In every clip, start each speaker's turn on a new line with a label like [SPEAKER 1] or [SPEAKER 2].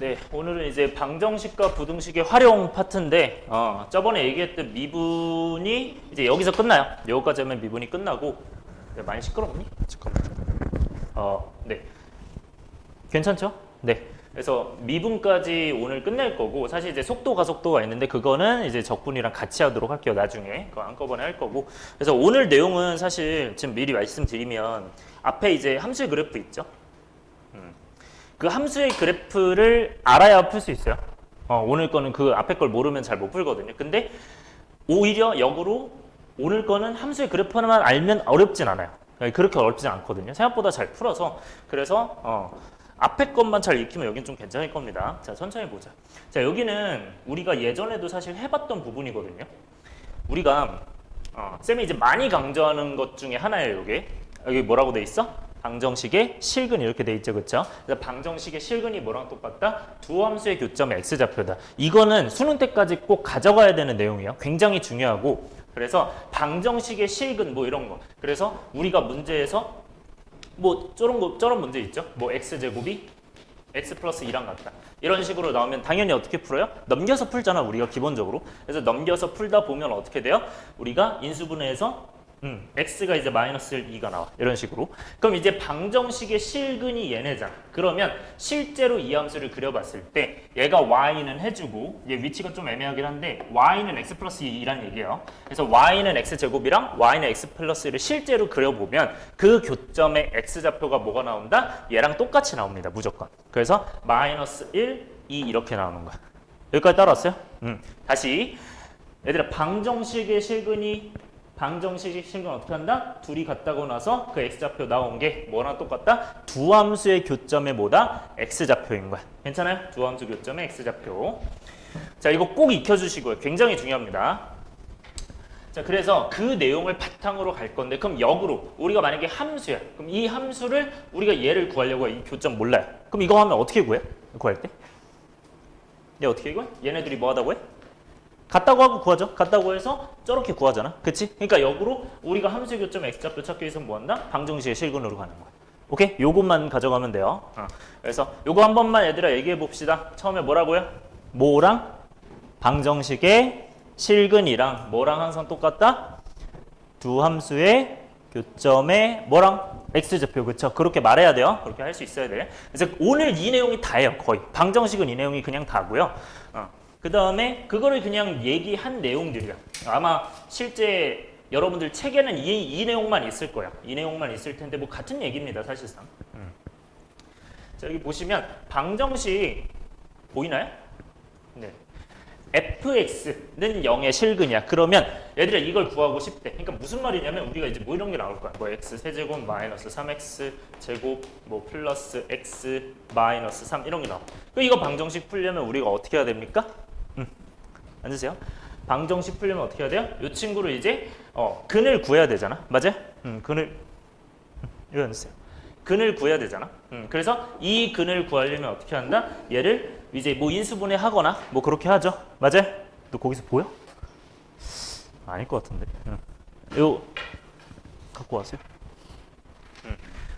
[SPEAKER 1] 네, 오늘은 이제 방정식과 부등식의 활용 파트인데 저번에 얘기했던 미분이 이제 여기서 끝나요. 여기까지 하면 미분이 끝나고. 네, 많이 시끄럽니? 잠깐만. 네, 괜찮죠? 네, 그래서 미분까지 오늘 끝낼 거고, 사실 이제 속도 가속도가 있는데 그거는 이제 적분이랑 같이 하도록 할게요. 나중에 그거 한꺼번에 할 거고. 그래서 오늘 내용은 사실 지금 미리 말씀드리면 앞에 이제 함수의 그래프 있죠? 그 함수의 그래프를 알아야 풀 수 있어요. 오늘 거는 그 앞에 걸 모르면 잘 못 풀거든요. 근데 오히려 역으로 오늘 거는 함수의 그래프만 알면 어렵진 않아요. 그렇게 어렵진 않거든요. 생각보다 잘 풀어서. 그래서 앞에 것만 잘 익히면 여긴 좀 괜찮을 겁니다. 자, 천천히 보자. 자, 여기는 우리가 예전에도 사실 해봤던 부분이거든요. 우리가 쌤이 이제 많이 강조하는 것 중에 하나예요. 이게 여기 뭐라고 돼 있어? 방정식의 실근 이렇게 돼 있죠, 그렇죠? 그래서 방정식의 실근이 뭐랑 똑같다? 두 함수의 교점의 x좌표다. 이거는 수능 때까지 꼭 가져가야 되는 내용이에요. 굉장히 중요하고. 그래서 방정식의 실근 뭐 이런 거. 그래서 우리가 문제에서 뭐 저런 문제 있죠? 뭐 x제곱이 x 플러스 2랑 같다. 이런 식으로 나오면 당연히 어떻게 풀어요? 넘겨서 풀잖아, 우리가 기본적으로. 그래서 넘겨서 풀다 보면 어떻게 돼요? 우리가 인수분해해서 x가 이제 마이너스 2가 나와. 이런 식으로. 그럼 이제 방정식의 실근이 얘네잖아. 그러면 실제로 이 함수를 그려봤을 때 얘가 y는 해주고, 얘 위치가 좀 애매하긴 한데 y는 x 플러스 2란 얘기예요. 그래서 y는 x제곱이랑 y는 x 플러스 1을 실제로 그려보면 그 교점의 x좌표가 뭐가 나온다? 얘랑 똑같이 나옵니다. 무조건. 그래서 마이너스 1, 2 이렇게 나오는 거야. 여기까지 따라왔어요? 다시. 얘들아, 방정식의 실근이 어떻게 한다? 둘이 같다고 나서 그 x좌표 나온 게 뭐랑 똑같다? 두 함수의 교점의 뭐다? x좌표인 거야. 괜찮아요? 두 함수 교점의 x좌표. 자, 이거 꼭 익혀주시고요. 굉장히 중요합니다. 자, 그래서 그 내용을 바탕으로 갈 건데, 그럼 역으로 우리가 만약에 함수야. 그럼 이 함수를 우리가 얘를 구하려고 이 교점 몰라요. 그럼 이거 하면 어떻게 구해? 구할 때? 얘 어떻게 구해? 얘네들이 뭐 하다고 해? 같다고 하고 구하죠. 같다고 해서 저렇게 구하잖아. 그치? 그러니까 역으로 우리가 함수의 교점 x좌표 찾기 위해서 뭐 한다? 방정식의 실근으로 가는 거야. 오케이? 요것만 가져가면 돼요. 그래서 요거 한 번만 얘들아 얘기해 봅시다. 처음에 뭐라고요? 뭐랑? 방정식의 실근이랑 뭐랑 항상 똑같다? 두 함수의 교점의 뭐랑? x좌표. 그쵸? 그렇게 말해야 돼요. 그렇게 할 수 있어야 돼. 그래서 오늘 이 내용이 다예요. 거의. 방정식은 이 내용이 그냥 다고요. 그 다음에 그거를 그냥 얘기한 내용들이야. 아마 실제 여러분들 책에는 이 내용만 있을 거야. 이 내용만 있을 텐데 뭐 같은 얘기입니다, 사실상. 자, 여기 보시면 방정식 보이나요? 네. fx는 0의 실근이야. 그러면 얘들아 이걸 구하고 싶대. 그러니까 무슨 말이냐면 우리가 이제 뭐 이런 게 나올 거야. 뭐 x 세제곱 마이너스 3x 제곱 뭐 플러스 x 마이너스 3 이런 게 나와. 이거 방정식 풀려면 우리가 어떻게 해야 됩니까? 앉으세요. 방정식 풀려면 어떻게 해야 돼요? 이 친구를 이제 근을 구해야 되잖아. 맞아요? 근을 이거 앉으세요. 근을 구해야 되잖아. 그래서 이 근을 구하려면 어떻게 한다? 얘를 이제 뭐 인수분해 하거나 뭐 그렇게 하죠. 맞아요? 너 거기서 보여? 아닐 것 같은데. 이거 갖고 와세요.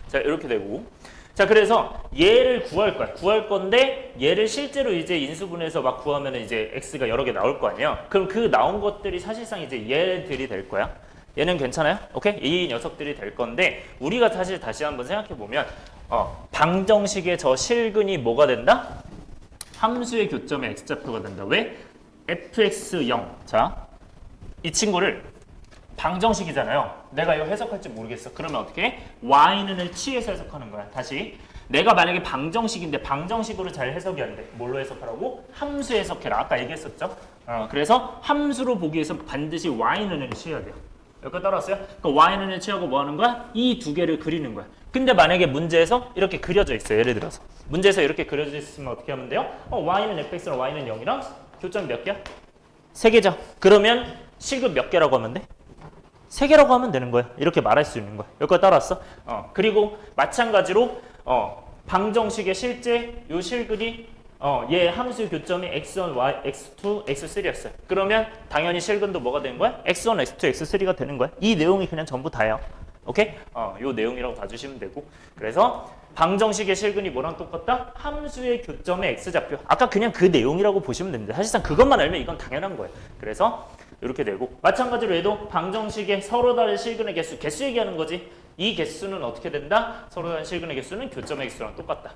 [SPEAKER 1] 자, 이렇게 되고. 자, 그래서 얘를 구할 거야. 구할 건데 얘를 실제로 이제 인수분해해서 막 구하면 이제 x가 여러 개 나올 거 아니에요. 그럼 그 나온 것들이 사실상 이제 얘들이 될 거야. 얘는 괜찮아요? 오케이? 이 녀석들이 될 건데 우리가 사실 다시 한번 생각해 보면 방정식의 저 실근이 뭐가 된다? 함수의 교점의 x좌표가 된다. 왜? fx0. 자, 이 친구를 방정식이잖아요. 내가 이거 해석할지 모르겠어. 그러면 어떻게 해? y는을 취해서 해석하는 거야. 다시. 내가 만약에 방정식인데 방정식으로 잘 해석이 안 돼. 뭘로 해석하라고? 함수 해석해라. 아까 얘기했었죠? 그래서 함수로 보기 위해서 반드시 y는을 취해야 돼요. 여기까지 따라왔어요? 그 y는을 취하고 뭐 하는 거야? 이 두 개를 그리는 거야. 근데 만약에 문제에서 이렇게 그려져 있어요. 예를 들어서. 문제에서 이렇게 그려져 있으면 어떻게 하면 돼요? y는 fx랑 y는 0이랑 교점 몇 개야? 3개죠. 그러면 실근 몇 개라고 하면 돼? 3개라고 하면 되는 거야. 이렇게 말할 수 있는 거야. 여기까지 따라왔어? 그리고 마찬가지로 방정식의 실제 요 실근이 얘 함수 교점이 x1, y, x2, x3였어요. 그러면 당연히 실근도 뭐가 되는 거야? x1, x2, x3가 되는 거야. 이 내용이 그냥 전부 다예요. 오케이? 요 내용이라고 봐주시면 되고. 그래서 방정식의 실근이 뭐랑 똑같다? 함수의 교점의 x좌표. 아까 그냥 그 내용이라고 보시면 됩니다. 사실상 그것만 알면 이건 당연한 거예요. 그래서 이렇게 되고 마찬가지로 얘도 방정식의 서로 다른 실근의 개수 얘기하는 거지. 이 개수는 어떻게 된다? 서로 다른 실근의 개수는 교점의 개수랑 똑같다.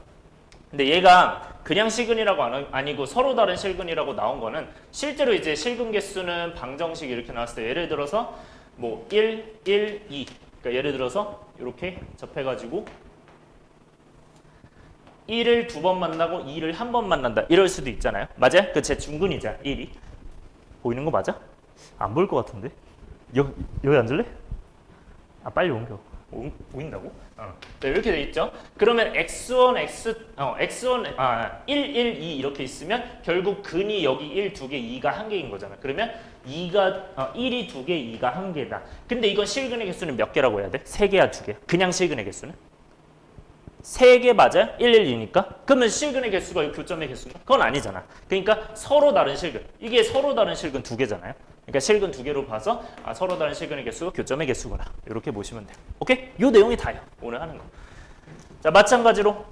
[SPEAKER 1] 근데 얘가 그냥 실근이라고 아니고 서로 다른 실근이라고 나온 거는 실제로 이제 실근 개수는 방정식이 이렇게 나왔을 때 예를 들어서 뭐 1, 1, 2 그러니까 예를 들어서 이렇게 접해가지고 1을 2번 만나고 2를 1번 만난다 이럴 수도 있잖아요. 맞아요? 그 제 중근이자 1이 보이는 거 맞아? 안 보일 것 같은데? 여기 앉을래? 아 빨리 옮겨. 보인다고? 네, 이렇게 돼 있죠. 그러면 x1, x1, 1, 1, 2 이렇게 있으면 결국 근이 여기 1, 2개, 2가 1개인 거잖아. 그러면 1이 2개, 2가 1개다. 근데 이건 실근의 개수는 몇 개라고 해야 돼? 3개야, 2개? 그냥 실근의 개수는? 3개 맞아요? 1, 1, 2니까? 그러면 실근의 개수가 이 교점의 개수인가? 그건 아니잖아. 그러니까 서로 다른 실근. 이게 서로 다른 실근 2개잖아요. 그러니까 실근 2개로 봐서 서로 다른 실근의 개수가 교점의 개수구나. 이렇게 보시면 돼요. 오케이? 요 내용이 다예요. 오늘 하는 거. 자, 마찬가지로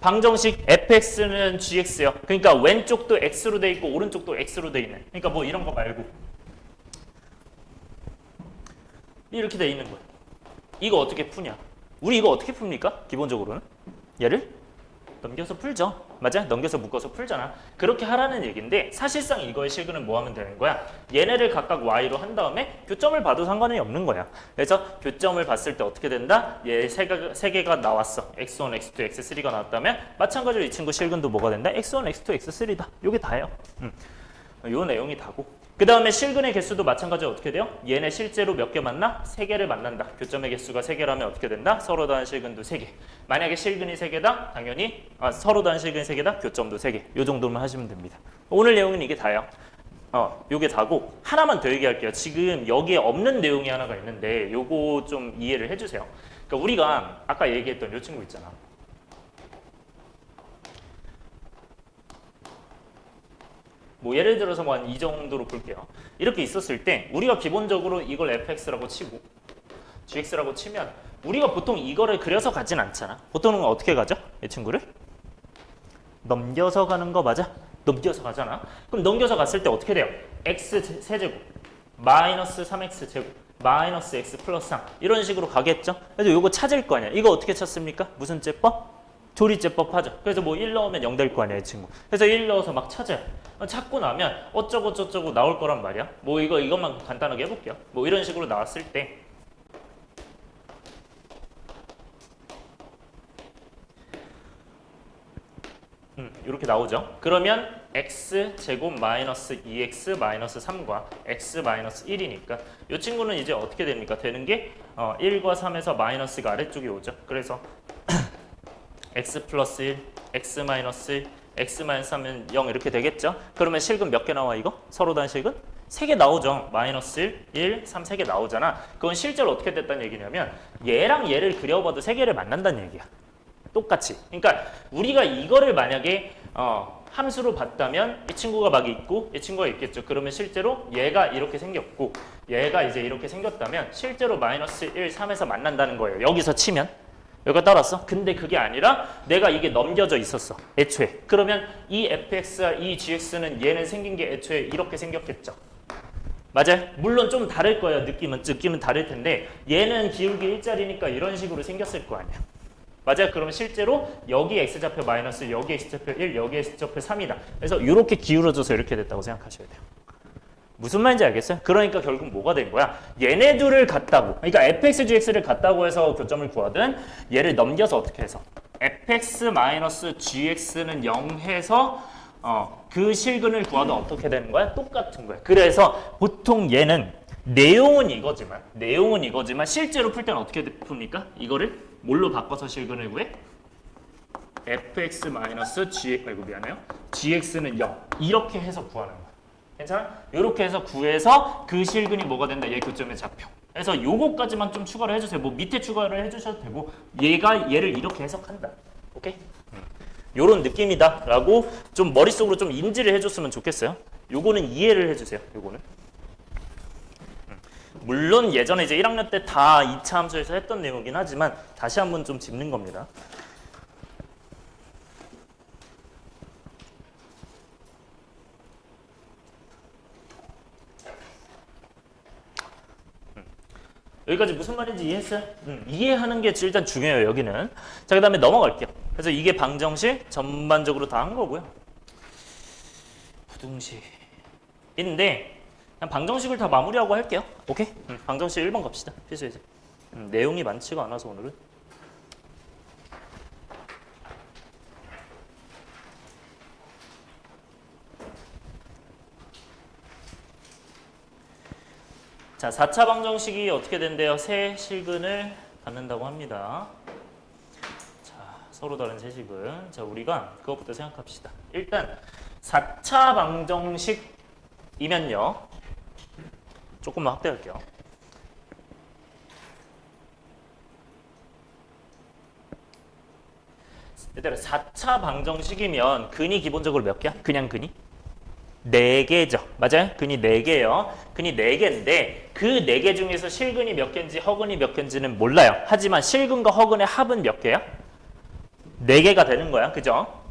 [SPEAKER 1] 방정식 fx는 gx요. 그러니까 왼쪽도 x로 돼 있고 오른쪽도 x로 돼 있네. 그러니까 뭐 이런 거 말고 이렇게 돼 있는 거예요. 이거 어떻게 푸냐? 우리 이거 어떻게 풉니까? 기본적으로는 얘를 넘겨서 풀죠. 맞아요? 넘겨서 묶어서 풀잖아. 그렇게 하라는 얘기인데 사실상 이거의 실근은 뭐 하면 되는 거야? 얘네를 각각 y로 한 다음에 교점을 봐도 상관이 없는 거야. 그래서 교점을 봤을 때 어떻게 된다? 얘 세 개가 나왔어. x1, x2, x3가 나왔다면 마찬가지로 이 친구 실근도 뭐가 된다? x1, x2, x3다. 요게 다예요. 요 내용이 다고. 그 다음에 실근의 개수도 마찬가지로 어떻게 돼요? 얘네 실제로 몇 개 만나? 3개를 만난다. 교점의 개수가 3개라면 어떻게 된다? 서로 다른 실근도 3개. 만약에 실근이 3개다? 당연히 서로 다른 실근이 3개다? 교점도 3개. 요 정도만 하시면 됩니다. 오늘 내용은 이게 다예요. 요게 다고 하나만 더 얘기할게요. 지금 여기에 없는 내용이 하나가 있는데 요거 좀 이해를 해주세요. 그러니까 우리가 아까 얘기했던 요 친구 있잖아. 뭐 예를 들어서 뭐 한 이 정도로 볼게요. 이렇게 있었을 때 우리가 기본적으로 이걸 fx라고 치고 gx라고 치면 우리가 보통 이거를 그려서 가진 않잖아. 보통은 어떻게 가죠? 이 친구를? 넘겨서 가는 거 맞아? 넘겨서 가잖아. 그럼 넘겨서 갔을 때 어떻게 돼요? x 세제곱 마이너스 3x 제곱 마이너스 x 플러스 3 이런 식으로 가겠죠? 그래서 이거 찾을 거 아니야. 이거 어떻게 찾습니까? 무슨 제법? 조리제법 하죠. 그래서 뭐 1 넣으면 0 될 거 아니야, 이 친구. 그래서 1 넣어서 막 찾아요. 찾고 나면 어쩌고 저쩌고 나올 거란 말이야. 뭐 이것만 간단하게 해볼게요. 뭐 이런 식으로 나왔을 때 이렇게 나오죠. 그러면 x 제곱 마이너스 2x 마이너스 3과 x 마이너스 1이니까 이 친구는 이제 어떻게 됩니까? 되는 게 1과 3에서 마이너스가 아래쪽에 오죠. 그래서 x 플러스 1, x 마이너스 1, x 마이너스 3은 0 이렇게 되겠죠? 그러면 실근 몇 개 나와 이거? 서로 다른 실근? 3개 나오죠. 마이너스 1, 1, 3, 3개 나오잖아. 그건 실제로 어떻게 됐다는 얘기냐면 얘랑 얘를 그려봐도 3개를 만난다는 얘기야. 똑같이. 그러니까 우리가 이거를 만약에 함수로 봤다면 이 친구가 막 있고 이 친구가 있겠죠. 그러면 실제로 얘가 이렇게 생겼고 얘가 이제 이렇게 생겼다면 실제로 마이너스 1, 3에서 만난다는 거예요. 여기서 치면. 여기가 따랐어? 근데 그게 아니라 내가 이게 넘겨져 있었어. 애초에. 그러면 이 fx와 이 gx는 얘는 생긴 게 애초에 이렇게 생겼겠죠. 맞아요? 물론 좀 다를 거예요. 느낌은 다를 텐데 얘는 기울기 1짜리니까 이런 식으로 생겼을 거 아니야. 맞아요? 그러면 실제로 여기 x좌표 마이너스, 여기 x좌표 1, 여기 x좌표 3이다. 그래서 이렇게 기울어져서 이렇게 됐다고 생각하셔야 돼요. 무슨 말인지 알겠어요? 그러니까 결국 뭐가 된 거야? 얘네 둘을 같다고. 그러니까 fx, gx를 같다고 해서 교점을 구하든 얘를 넘겨서 어떻게 해서 fx-gx는 0 해서 그 실근을 구하든 어떻게 되는 거야? 똑같은 거야. 그래서 보통 얘는 내용은 이거지만 실제로 풀 때는 어떻게 풉니까? 이거를 뭘로 바꿔서 실근을 구해? gx는 0 이렇게 해서 구하는 거야. 괜찮아? 이렇게 해서 구해서 그 실근이 뭐가 된다? 얘 교점의 좌표. 그래서 요거까지만 좀 추가를 해주세요. 뭐 밑에 추가를 해주셔도 되고 얘를 이렇게 해석한다. 오케이? 요런 느낌이다 라고 좀 머릿속으로 좀 인지를 해줬으면 좋겠어요. 요거는 이해를 해주세요. 요거는. 물론 예전에 이제 1학년 때 다 2차 함수에서 했던 내용이긴 하지만 다시 한번 좀 짚는 겁니다. 여기까지 무슨 말인지 이해했어요? 이해하는 게 일단 중요해요, 여기는. 자, 그 다음에 넘어갈게요. 그래서 이게 방정식 전반적으로 다 한 거고요. 부등식인데 그냥 방정식을 다 마무리하고 할게요. 오케이? 방정식 1번 갑시다. 필수 예제. 내용이 많지가 않아서 오늘은. 자, 4차 방정식이 어떻게 된대요? 세 실근을 갖는다고 합니다. 자, 서로 다른 세 실근. 자, 우리가 그것부터 생각합시다. 일단 4차 방정식이면요. 조금만 확대할게요. 얘들아, 4차 방정식이면 근이 기본적으로 몇 개야? 그냥 근이? 4개죠. 맞아요? 근이 4개예요. 근이 4개인데 그 4개 중에서 실근이 몇 개인지 허근이 몇 개인지는 몰라요. 하지만 실근과 허근의 합은 몇 개야? 4개가 되는 거야. 그죠?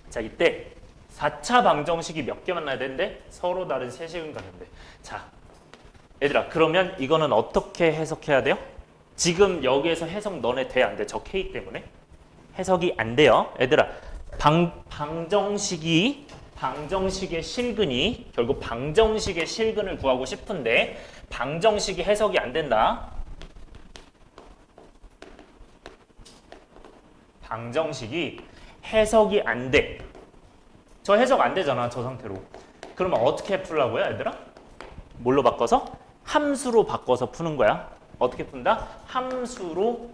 [SPEAKER 1] 자, 이때 4차 방정식이 몇 개 만나야 되는데 서로 다른 세 실근 가는데. 자, 얘들아, 그러면 이거는 어떻게 해석해야 돼요? 지금 여기에서 해석 너네 돼? 안 돼? 저 K 때문에? 해석이 안 돼요. 얘들아, 방정식의 실근이 결국 방정식의 실근을 구하고 싶은데 방정식이 해석이 안 된다. 방정식이 해석이 안 돼. 저 해석 안 되잖아, 저 상태로. 그러면 어떻게 풀라고요, 얘들아? 뭘로 바꿔서? 함수로 바꿔서 푸는 거야. 어떻게 푼다? 함수로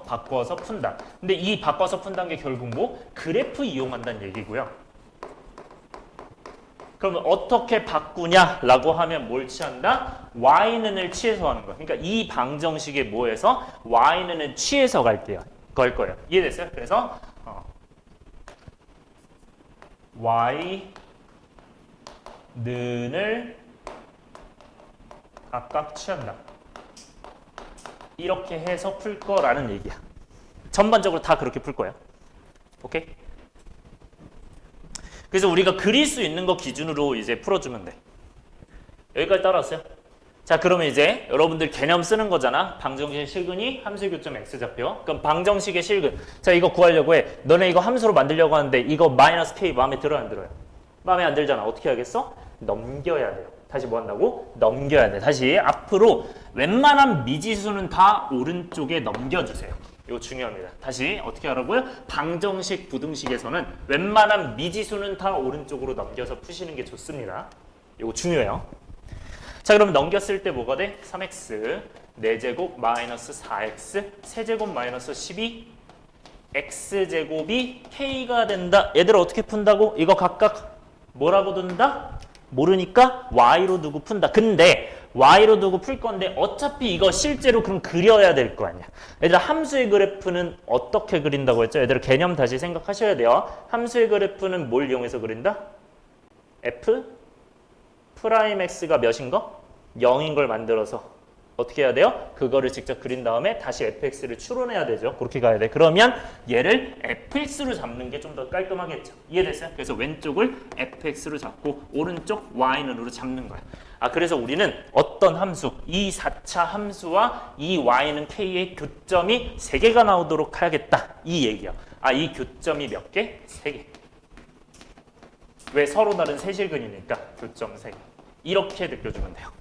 [SPEAKER 1] 바꿔서 푼다. 근데 이 바꿔서 푼다는 게 결국 뭐? 그래프 이용한다는 얘기고요. 그러면 어떻게 바꾸냐라고 하면 뭘 취한다? y는을 취해서 하는 거야. 그러니까 이 방정식에 뭐해서 y는을 취해서 걸 거예요. 이해됐어요? 그래서 y는을 각각 취한다. 이렇게 해서 풀 거라는 얘기야. 전반적으로 다 그렇게 풀 거야. 오케이? 그래서 우리가 그릴 수 있는 거 기준으로 이제 풀어주면 돼. 여기까지 따라왔어요? 자, 그러면 이제 여러분들 개념 쓰는 거잖아. 방정식의 실근이 함수의 교점 x좌표. 그럼 방정식의 실근. 자, 이거 구하려고 해. 너네 이거 함수로 만들려고 하는데 이거 마이너스 k 마음에 들어요, 안 들어요? 마음에 안 들잖아. 어떻게 하겠어? 넘겨야 돼요. 다시 뭐 한다고? 넘겨야 돼. 다시 앞으로 웬만한 미지수는 다 오른쪽에 넘겨주세요. 이거 중요합니다. 다시 어떻게 하라고요? 방정식, 부등식에서는 웬만한 미지수는 다 오른쪽으로 넘겨서 푸시는 게 좋습니다. 이거 중요해요. 자, 그러면 넘겼을 때 뭐가 돼? 3x 4제곱 마이너스 4x 세제곱 마이너스 12 x제곱이 k가 된다. 얘들아, 어떻게 푼다고? 이거 각각 뭐라고 둔다? 모르니까 y로 두고 푼다. 근데 y로 두고 풀 건데 어차피 이거 실제로 그럼 그려야 될 거 아니야. 얘들아, 함수의 그래프는 어떻게 그린다고 했죠? 얘들아, 개념 다시 생각하셔야 돼요. 함수의 그래프는 뭘 이용해서 그린다? f 프라임 x가 몇인 거? 0인 걸 만들어서 어떻게 해야 돼요? 그거를 직접 그린 다음에 다시 fx를 추론해야 되죠. 그렇게 가야 돼. 그러면 얘를 fx로 잡는 게 좀 더 깔끔하겠죠. 이해됐어요? 그래서 왼쪽을 fx로 잡고 오른쪽 y는으로 잡는 거야. 아, 그래서 우리는 어떤 함수, 이 4차 함수와 이 y는 k의 교점이 3개가 나오도록 하겠다. 이 얘기야. 아, 이 교점이 몇 개? 3개. 왜? 서로 다른 세실근이니까 교점 3개. 이렇게 느껴주면 돼요.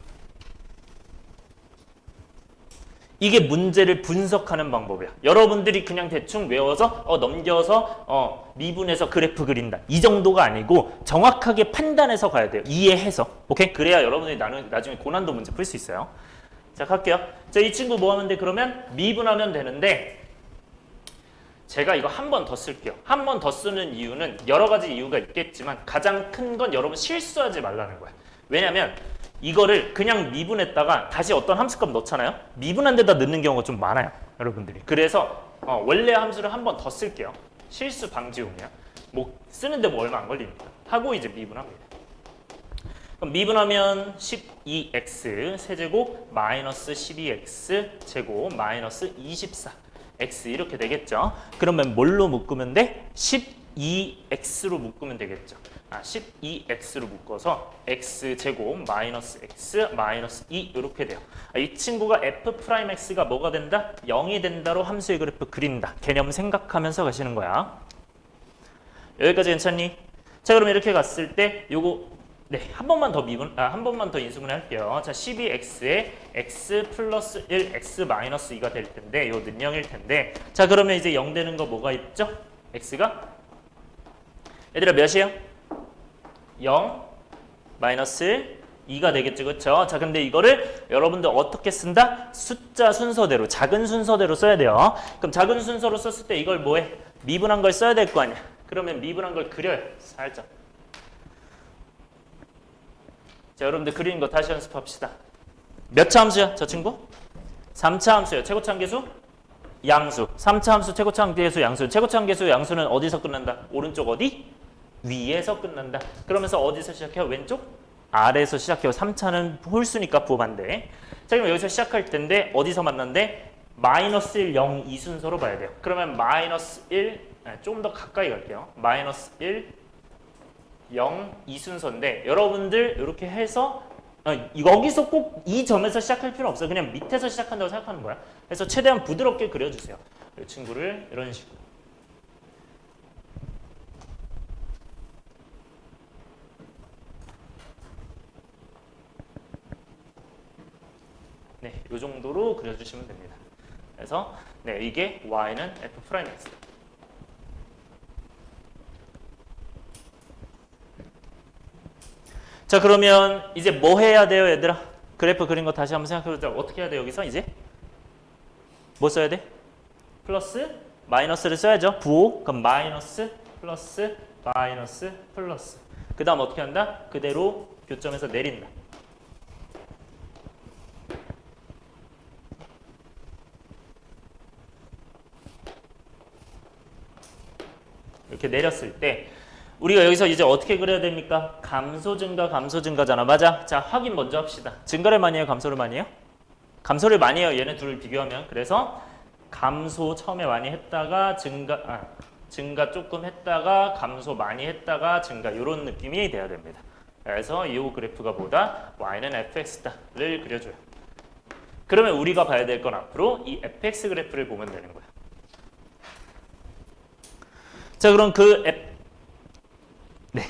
[SPEAKER 1] 이게 문제를 분석하는 방법이야. 여러분들이 그냥 대충 외워서 넘겨서 미분해서 그래프 그린다. 이 정도가 아니고 정확하게 판단해서 가야 돼요. 이해해서. 오케이? 그래야 여러분들이 나중에 고난도 문제 풀 수 있어요. 자, 갈게요. 자, 이 친구 뭐 하면 돼? 그러면 미분하면 되는데 제가 이거 한 번 더 쓸게요. 한 번 더 쓰는 이유는 여러 가지 이유가 있겠지만 가장 큰 건 여러분 실수하지 말라는 거야. 왜냐면 이거를 그냥 미분했다가 다시 어떤 함수값 넣잖아요. 미분한 데다 넣는 경우가 좀 많아요, 여러분들이. 그래서 원래 함수를 한 번 더 쓸게요. 실수 방지용이야. 뭐 쓰는데 뭐 얼마 안 걸리니까. 하고 이제 미분합니다. 그럼 미분하면 12x 세제곱 마이너스 12x 제곱 마이너스 24x 이렇게 되겠죠. 그러면 뭘로 묶으면 돼? 10 12x로 묶으면 되겠죠. 12x로 묶어서 x제곱 마이너스 x 마이너스 2 이렇게 돼요. 이 친구가 f'x가 뭐가 된다? 0이 된다로 함수의 그래프 그린다. 개념 생각하면서 가시는 거야. 여기까지 괜찮니? 자, 그럼 이렇게 갔을 때 요거 한 번만 더 인수분해 할게요. 자, 12x에 x 플러스 1, x 마이너스 2가 될 텐데 요 능형일 텐데 자, 그러면 이제 0 되는 거 뭐가 있죠? x가 얘들아 몇이에요? 0 마이너스 2가 되겠죠. 그렇죠? 자, 근데 이거를 여러분들 어떻게 쓴다? 숫자 순서대로 작은 순서대로 써야 돼요. 그럼 작은 순서로 썼을 때 이걸 뭐해? 미분한 걸 써야 될 거 아니야. 그러면 미분한 걸 그려요. 살짝. 자, 여러분들 그리는 거 다시 연습합시다. 몇 차 함수야, 저 친구? 3차 함수예요. 최고차 함계수? 양수. 3차 함수 최고차 함계수 양수. 최고차 함계수 양수는 어디서 끝난다? 오른쪽 어디? 위에서 끝난다. 그러면서 어디서 시작해요? 왼쪽? 아래에서 시작해요. 3차는 홀수니까 부호반대. 자, 그럼 여기서 시작할 텐데 어디서 만난대? 마이너스 1, 0, 2 순서로 봐야 돼요. 그러면 마이너스 1, 좀 더 가까이 갈게요. 마이너스 1, 0, 2 순서인데 여러분들 이렇게 해서 여기서 꼭 이 점에서 시작할 필요 없어요. 그냥 밑에서 시작한다고 생각하는 거야. 그래서 최대한 부드럽게 그려주세요. 이 친구를 이런 식으로. 네, 이 정도로 그려주시면 됩니다. 그래서 네, 이게 y는 f'x. 자, 그러면 이제 뭐 해야 돼요, 얘들아? 그래프 그린 거 다시 한번 생각해보자. 어떻게 해야 돼, 여기서 이제? 뭐 써야 돼? 플러스, 마이너스를 써야죠. 부호. 그럼 마이너스, 플러스, 마이너스, 플러스. 그 다음 어떻게 한다? 그대로 교점에서 내린다. 이렇게 내렸을 때 우리가 여기서 이제 어떻게 그려야 됩니까? 감소 증가, 감소 증가잖아. 맞아? 자, 확인 먼저 합시다. 증가를 많이 해요? 감소를 많이 해요? 감소를 많이 해요. 얘네 둘을 비교하면. 그래서 감소 처음에 많이 했다가 증가 조금 했다가 감소 많이 했다가 증가 이런 느낌이 돼야 됩니다. 그래서 이 그래프가 뭐다? y는 fx다를 그려줘요. 그러면 우리가 봐야 될 건 앞으로 이 fx 그래프를 보면 되는 거야. 자, 그럼 네.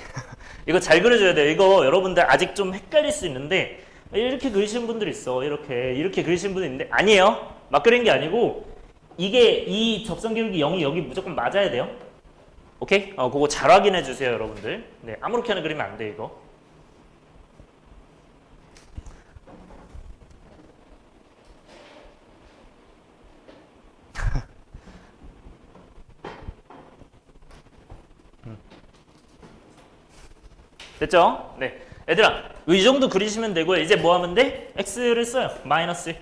[SPEAKER 1] 이거 잘 그려줘야 돼요. 이거 여러분들 아직 좀 헷갈릴 수 있는데 이렇게 그리시는 분들 있어. 이렇게 그리시는 분들 있는데 아니에요. 막 그린 게 아니고 이게 이 접선 기울기 0이 여기 무조건 맞아야 돼요. 오케이? 그거 잘 확인해 주세요, 여러분들. 네, 아무렇게나 그리면 안 돼, 이거. 됐죠? 네. 얘들아, 이 정도 그리시면 되고요. 이제 뭐 하면 돼? x를 써요. 마이너스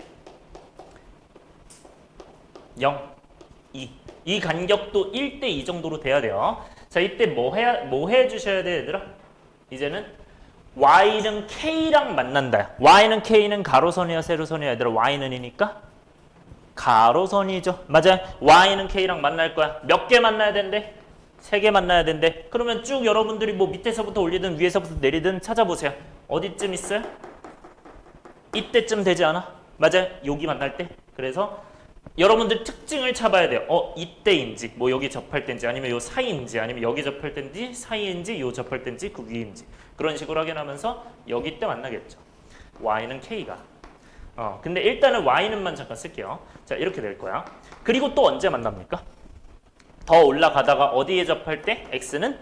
[SPEAKER 1] 0, 2. 이 간격도 1대 2 정도로 돼야 돼요. 자, 이때 뭐 해 주셔야 돼, 얘들아? 이제는 y는 k랑 만난다. y는 k는 가로선이야, 세로선이야, 얘들아? y는이니까 가로선이죠. 맞아요. y는 k랑 만날 거야. 몇 개 만나야 된대? 3개 만나야 된대. 그러면 쭉 여러분들이 뭐 밑에서부터 올리든 위에서부터 내리든 찾아보세요. 어디쯤 있어요? 이때쯤 되지 않아? 맞아요. 여기 만날 때. 그래서 여러분들 특징을 잡아야 돼요. 이때인지, 뭐 여기 접할 때인지, 아니면 요 사이인지, 아니면 여기 접할 때인지, 사이인지, 요 접할 때인지, 그 위인지. 그런 식으로 확인하면서 여기 때 만나겠죠. y는 k가. 근데 일단은 y는만 잠깐 쓸게요. 자, 이렇게 될 거야. 그리고 또 언제 만납니까? 더 올라가다가 어디에 접할 때? x는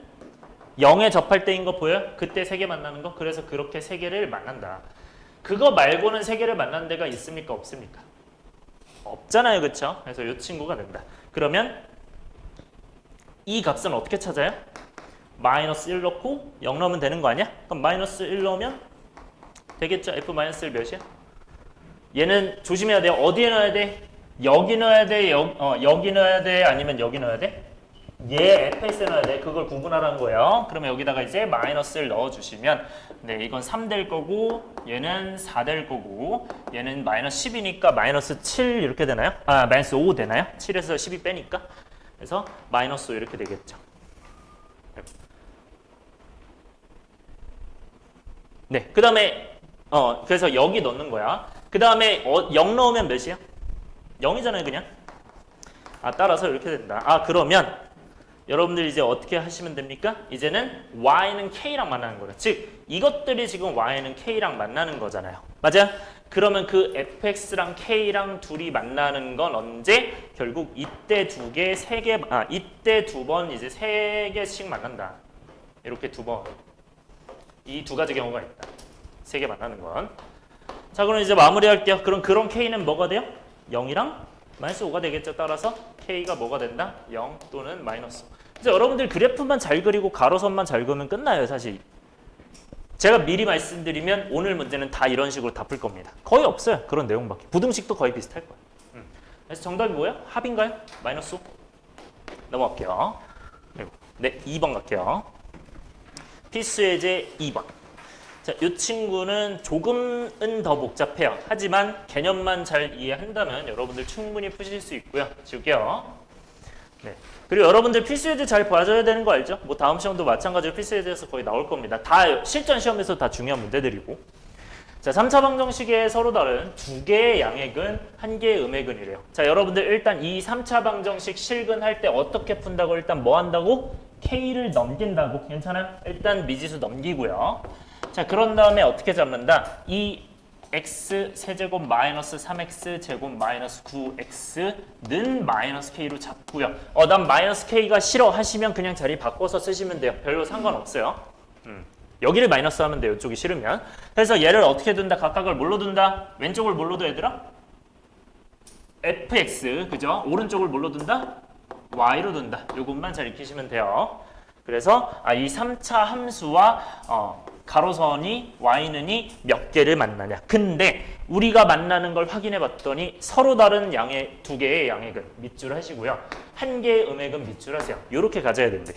[SPEAKER 1] 0에 접할 때인 거 보여요? 그때 3개 만나는 거? 그래서 그렇게 3개를 만난다. 그거 말고는 3개를 만난 데가 있습니까? 없습니까? 없잖아요. 그쵸? 그래서 이 친구가 된다. 그러면 이 값은 어떻게 찾아요? 마이너스 1 넣고 0 넣으면 되는 거 아니야? 그럼 마이너스 1 넣으면 되겠죠? f 마이너스 1 몇이야? 얘는 조심해야 돼요. 어디에 넣어야 돼? 여기 넣어야 돼? 여기 넣어야 돼? 아니면 여기 넣어야 돼? 얘 fx에 넣어야 돼. 그걸 구분하라는 거예요. 그러면 여기다가 이제 마이너스를 넣어주시면 네, 이건 3 될 거고 얘는 4 될 거고 얘는 마이너스 10이니까 마이너스 7 이렇게 되나요? 마이너스 5 되나요? 7에서 12 빼니까. 그래서 마이너스 5 이렇게 되겠죠. 네, 그 다음에 그래서 여기 넣는 거야. 그 다음에 0 넣으면 몇이야? 0이잖아요, 그냥. 따라서 이렇게 된다. 그러면 여러분들 이제 어떻게 하시면 됩니까? 이제는 y는 k랑 만나는 거예요. 즉 이것들이 지금 y는 k랑 만나는 거잖아요. 맞아요? 그러면 그 fx랑 k랑 둘이 만나는 건 언제? 결국 이때 두 개, 세 개, 이때 두 번 이제 세 개씩 만난다. 이렇게 두 번. 이 두 가지 경우가 있다. 세 개 만나는 건. 자, 그럼 이제 마무리할게요. 그런 k는 뭐가 돼요? 0이랑 마이너스 5가 되겠죠. 따라서 k가 뭐가 된다? 0 또는 마이너스 5. 그래서 여러분들 그래프만 잘 그리고 가로선만 잘 그으면 끝나요, 사실. 제가 미리 말씀드리면 오늘 문제는 다 이런 식으로 다 풀 겁니다. 거의 없어요. 그런 내용밖에. 부등식도 거의 비슷할 거예요. 그래서 정답이 뭐예요? 합인가요? 마이너스 5. 넘어갈게요. 네, 2번 갈게요. 필수 예제 2번. 자, 이 친구는 조금은 더 복잡해요. 하지만 개념만 잘 이해한다면 여러분들 충분히 푸실 수 있고요. 지울게요. 네. 그리고 여러분들 필수 예제 잘 봐줘야 되는 거 알죠? 뭐 다음 시험도 마찬가지로 필수 예제에서 거의 나올 겁니다. 다 실전 시험에서 다 중요한 문제들이고. 자, 3차 방정식의 서로 다른 두 개의 양액은 한 개의 음액은이래요. 자, 여러분들 일단 이 3차 방정식 실근할 때 어떻게 푼다고 일단 뭐 한다고? K를 넘긴다고. 괜찮아요? 일단 미지수 넘기고요. 자, 그런 다음에 어떻게 잡는다? 이 x 세제곱 마이너스 3x 제곱 마이너스 9x는 마이너스 k로 잡고요. 난 마이너스 k가 싫어 하시면 그냥 자리 바꿔서 쓰시면 돼요. 별로 상관없어요. 여기를 마이너스 하면 돼요. 이쪽이 싫으면. 그래서 얘를 어떻게 둔다? 각각을 뭘로 둔다? 왼쪽을 뭘로 둬 얘들아? fx, 그죠? 오른쪽을 뭘로 둔다? y로 둔다. 요것만 잘 익히시면 돼요. 그래서 이 3차 함수와 가로선이 y는이 몇 개를 만나냐. 근데 우리가 만나는 걸 확인해 봤더니 서로 다른 양의 두 개의 양액은 밑줄 하시고요. 한 개의 음액은 밑줄 하세요. 이렇게 가져야 된대.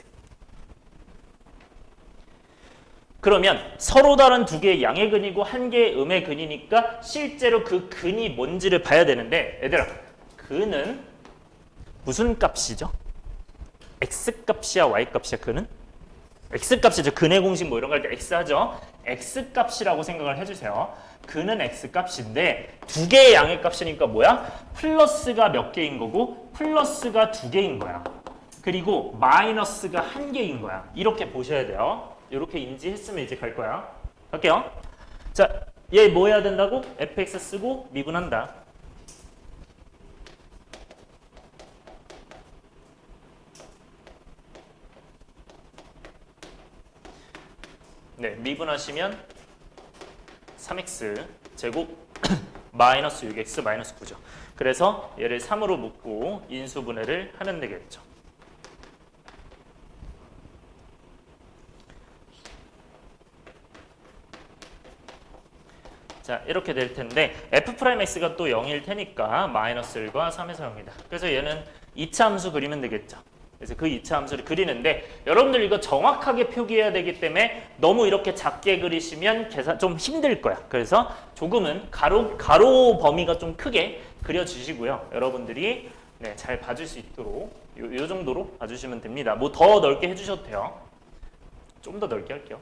[SPEAKER 1] 그러면 서로 다른 두 개의 양의 근이고 한 개의 음의 근이니까 실제로 그 근이 뭔지를 봐야 되는데 얘들아, 근은 무슨 값이죠? x값이야 y값이야 근은? x값이죠. 근의 공식 뭐 이런 거 할 때 x 하죠. x값이라고 생각을 해주세요. 근은 x값인데 두 개의 양의 값이니까 뭐야? 플러스가 몇 개인 거고 플러스가 두 개인 거야. 그리고 마이너스가 한 개인 거야. 이렇게 보셔야 돼요. 이렇게 인지했으면 이제 갈 거야. 갈게요. 자, 얘 뭐 해야 된다고? fx 쓰고 미분한다. 네, 미분하시면 3x 제곱 마이너스 6x 마이너스 9죠. 그래서 얘를 3으로 묶고 인수분해를 하면 되겠죠. 자, 이렇게 될 텐데 f'x가 또 0일 테니까 마이너스 1과 3에서 0이다. 그래서 얘는 2차 함수 그리면 되겠죠. 그래서 그 2차 함수를 그리는데 여러분들 이거 정확하게 표기해야 되기 때문에 너무 이렇게 작게 그리시면 계산 좀 힘들 거야. 그래서 조금은 가로 범위가 좀 크게 그려주시고요. 여러분들이 네, 잘 봐줄 수 있도록 요 정도로 봐주시면 됩니다. 뭐 더 넓게 해주셔도 돼요. 좀 더 넓게 할게요.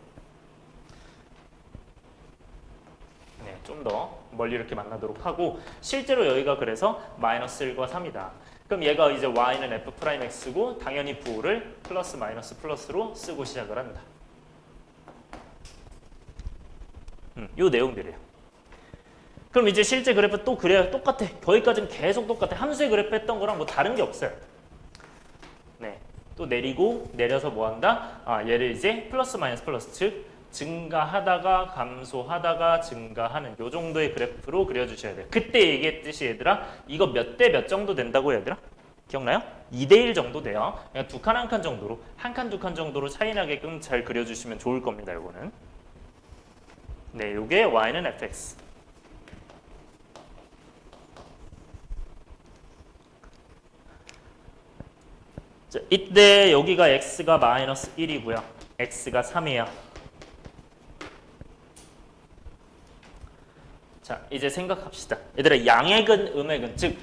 [SPEAKER 1] 네, 좀 더 멀리 이렇게 만나도록 하고 실제로 여기가 그래서 마이너스 1과 3이다. 그럼 얘가 이제 y는 f'x고 당연히 부호를 플러스 마이너스 플러스로 쓰고 시작을 한다. 요 내용들이에요. 그럼 이제 실제 그래프 또 그래요. 똑같아. 거기까지는 계속 똑같아. 함수의 그래프 했던 거랑 뭐 다른 게 없어요. 네, 또 내리고 내려서 뭐 한다? 얘를 이제 플러스 마이너스 플러스 즉 증가하다가 감소하다가 증가하는 요 정도의 그래프로 그려주셔야 돼요. 그때 얘기했듯이 얘들아 이거 몇 대 몇 정도 된다고 얘들아? 기억나요? 2대1 정도 돼요. 그냥 두 칸 한 칸 정도로 한 칸 두 칸 정도로 차이 나게끔 잘 그려주시면 좋을 겁니다. 요거는 네, 요게 y는 fx. 자, 이때 여기가 x가 마이너스 1이고요. x가 3이에요. 자, 이제 생각합시다. 얘들아, 양액은 음액은 즉